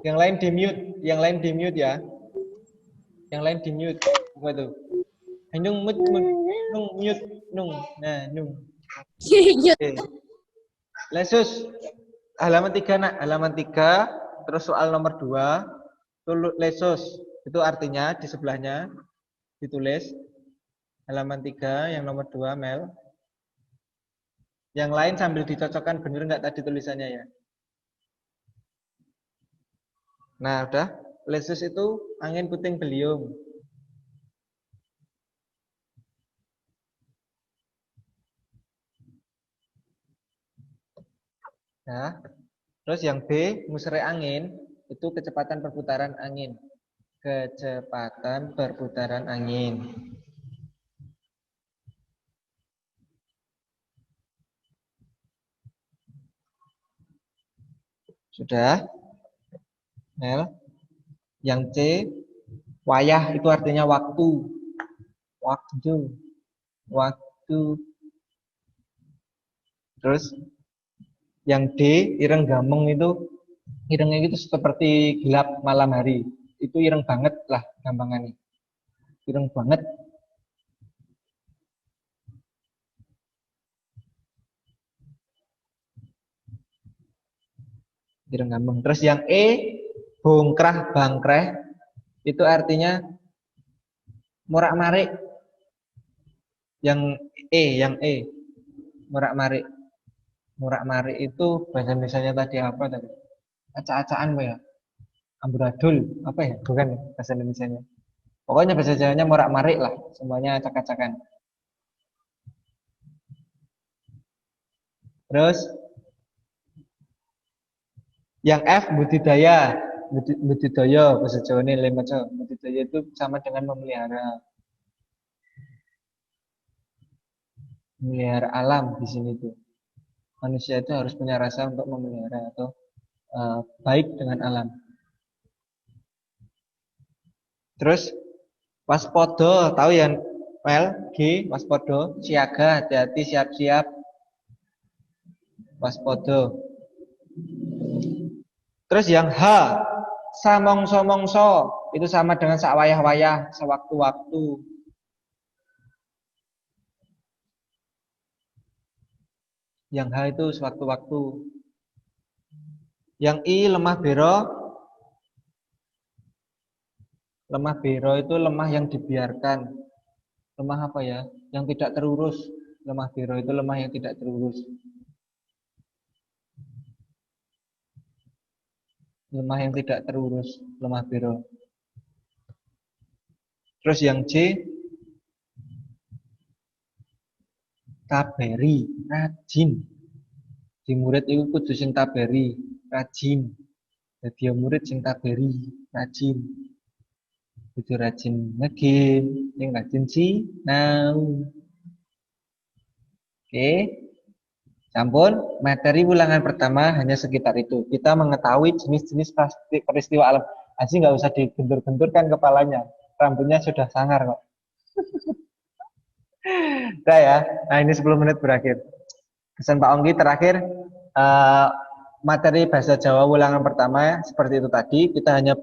Yang lain di mute, yang lain di mute ya. Yang lain di mute. Apa itu? Nung mute, nung mute, nung. Nah, nung. Oke. Lesus. Halaman 3 nak, halaman 3, terus soal nomor 2, lesus. Itu artinya di sebelahnya ditulis halaman 3 yang nomor 2, Mel. Yang lain sambil dicocokkan bener nggak tadi tulisannya ya. Nah, udah. Lesus itu angin puting beliung. Nah, terus yang B, musere angin, itu kecepatan perputaran angin. Kecepatan perputaran angin. Sudah? Mel. Yang C, wayah itu artinya waktu. Waktu. Waktu. Terus yang D, ireng gameng itu, irengnya itu seperti gelap malam hari. Itu ireng banget lah gampangannya. Ireng banget. Ireng gameng. Terus yang E, bongkrah bangkreh, itu artinya morak-marik. Yang E, morak-marik. Morak-marik itu bahasa Indonesianya tadi apa tadi? Acak-acakan apa ya? Amburadul, apa ya? Bukan bahasa Indonesianya. Pokoknya bahasa Jawanya morak-marik lah, semuanya acak-acakan. Terus yang F, budidaya. Budidaya bahasa Jawane lemaco. Budidaya itu sama dengan memelihara. Memelihara alam di sini tuh. Manusia itu harus punya rasa untuk memelihara atau baik dengan alam. Terus waspodo, tahu ya Mel? G, waspodo, siaga, hati-hati, siap-siap. Waspodo. Terus yang H, samongso-mongso, itu sama dengan sawayah-wayah, sewaktu-waktu. Yang H itu sewaktu-waktu. Yang I, lemah bero. Lemah bero itu lemah yang dibiarkan. Lemah apa ya? Yang tidak terurus. Lemah bero itu lemah yang tidak terurus. Lemah yang tidak terurus. Lemah bero. Terus yang C, taberi, rajin. Di murid itu kudu sing taberi, rajin. Jadi murid sing taberi, rajin. Kudu rajin ngegame, yang rajin sih now. Oke. Sampun, materi ulangan pertama hanya sekitar itu. Kita mengetahui jenis-jenis peristiwa alam. Aji nggak usah dibentur-benturkan kepalanya. Rambutnya sudah sangar kok. Udah ya. Nah, ini 10 menit berakhir. Pesan Pak Onggi terakhir, materi bahasa Jawa ulangan pertama seperti itu tadi. Kita hanya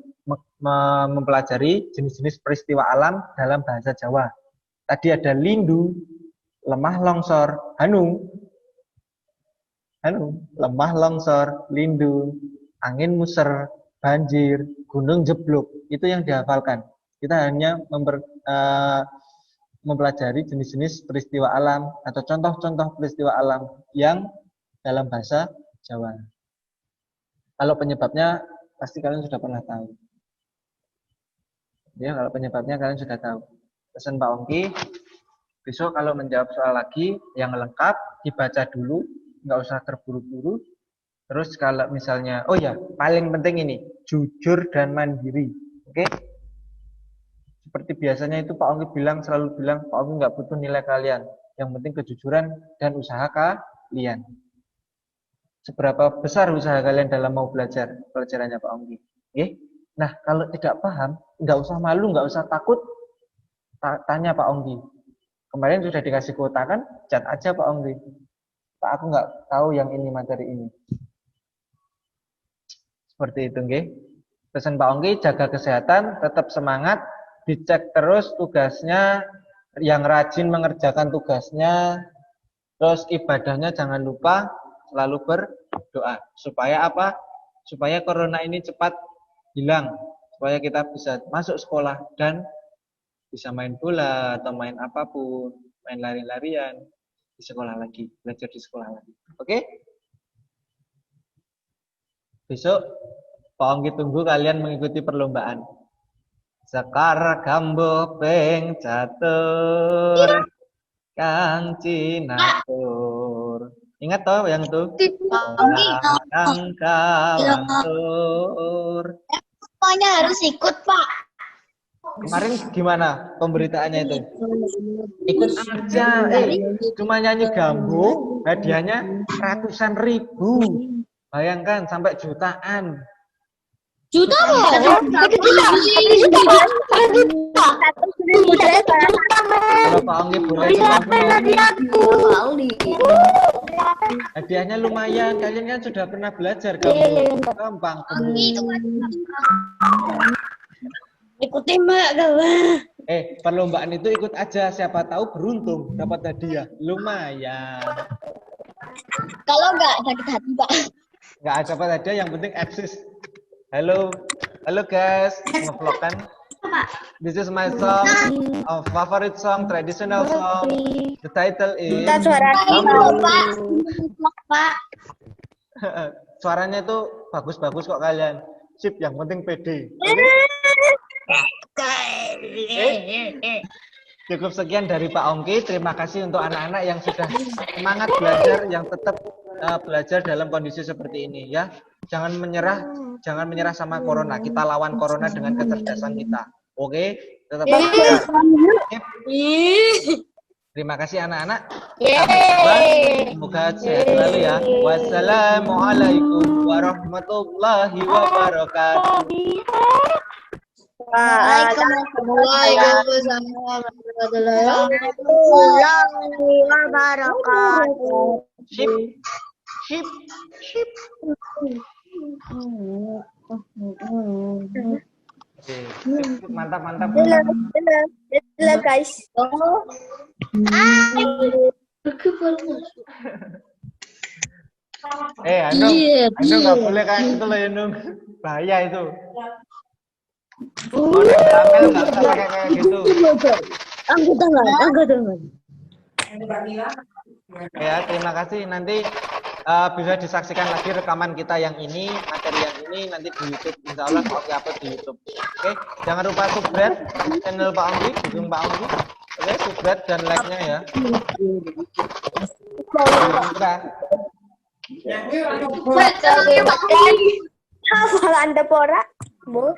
mempelajari jenis-jenis peristiwa alam dalam bahasa Jawa. Tadi ada lindu, lemah longsor, hanung, lemah longsor, lindu, angin muser, banjir, gunung jeblok. Itu yang dihafalkan. Kita hanya mempelajari jenis-jenis peristiwa alam atau contoh-contoh peristiwa alam yang dalam bahasa Jawa. Kalau penyebabnya pasti kalian sudah pernah tahu. Ya, kalau penyebabnya kalian sudah tahu. Pesan Pak Ongki, besok kalau menjawab soal lagi yang lengkap dibaca dulu, nggak usah terburu-buru. Terus kalau misalnya, oh ya, paling penting ini, jujur dan mandiri. Oke? Seperti biasanya itu Pak Ongki selalu bilang, Pak Ongki nggak butuh nilai kalian. Yang penting kejujuran dan usaha kalian. Seberapa besar usaha kalian dalam mau belajar pelajarannya Pak Ongki? Oke? Nah, kalau tidak paham, nggak usah malu, nggak usah takut, tanya Pak Ongki. Kemarin sudah dikasih kuota kan? Chat aja Pak Ongki. Pak, aku nggak tahu yang ini materi ini. Seperti itu, nggih. Pesan Pak Ongki, jaga kesehatan, tetap semangat, dicek terus tugasnya, yang rajin mengerjakan tugasnya, terus ibadahnya jangan lupa selalu berdoa. Supaya apa? Supaya corona ini cepat hilang, supaya kita bisa masuk sekolah dan bisa main bola atau main apapun, main lari-larian di sekolah lagi, belajar di sekolah lagi. Oke? Besok Pak Ongki tunggu kalian mengikuti perlombaan. Sekar gambuh ping catur Kang Cinatur. Ingat toh yang tuh? Kang Kalantur. Semuanya harus ikut, Pak. Kemarin gimana pemberitaannya itu? Ikut aja. Cuma nyanyi gambuh, hadiahnya ratusan ribu. Bayangkan sampai jutaan. Juta loh. Kalau Pak Ongki boleh hadiahnya lumayan. Kalian kan sudah pernah belajar gambuh. Gampang. Ikutin Mbak kawan. Perlombaan itu ikut aja. Siapa tahu beruntung dapat hadiah. Lumayan. Kalau nggak sakit hati, Pak. Nggak ada dapat hadiah, yang penting eksis. Halo guys, ngevlog kan? This is my song, favorite song, traditional song. The title is. Kita suara Pak. Suaranya itu bagus-bagus kok kalian. Sip, yang penting pede. Cukup sekian dari Pak Ongki. Terima kasih untuk anak-anak yang sudah semangat belajar, yang tetap belajar dalam kondisi seperti ini ya. Jangan menyerah sama corona. Kita lawan corona dengan kecerdasan kita. Oke? Tetap belajar. Terima kasih anak-anak. Semoga sehat selalu ya. Wassalamualaikum warahmatullahi wabarakatuh. Waalaikumsalam warahmatullahi wabarakatuh. Sip. Mantap. guys. Anu nggak boleh kayak gitu loh ya, Nung. Bahaya itu. Mau nempel nggak usah pakai kayak gitu. Angkat tangan. Ya, terima kasih. Nanti bisa disaksikan lagi rekaman kita yang ini, materi yang ini nanti di YouTube. Insya Allah Oke upload di YouTube. Oke, jangan lupa subscribe channel Pak Ongki, dukung Pak Ongki. Oke, subscribe dan like-nya ya. Hafal Anda pora? Bu.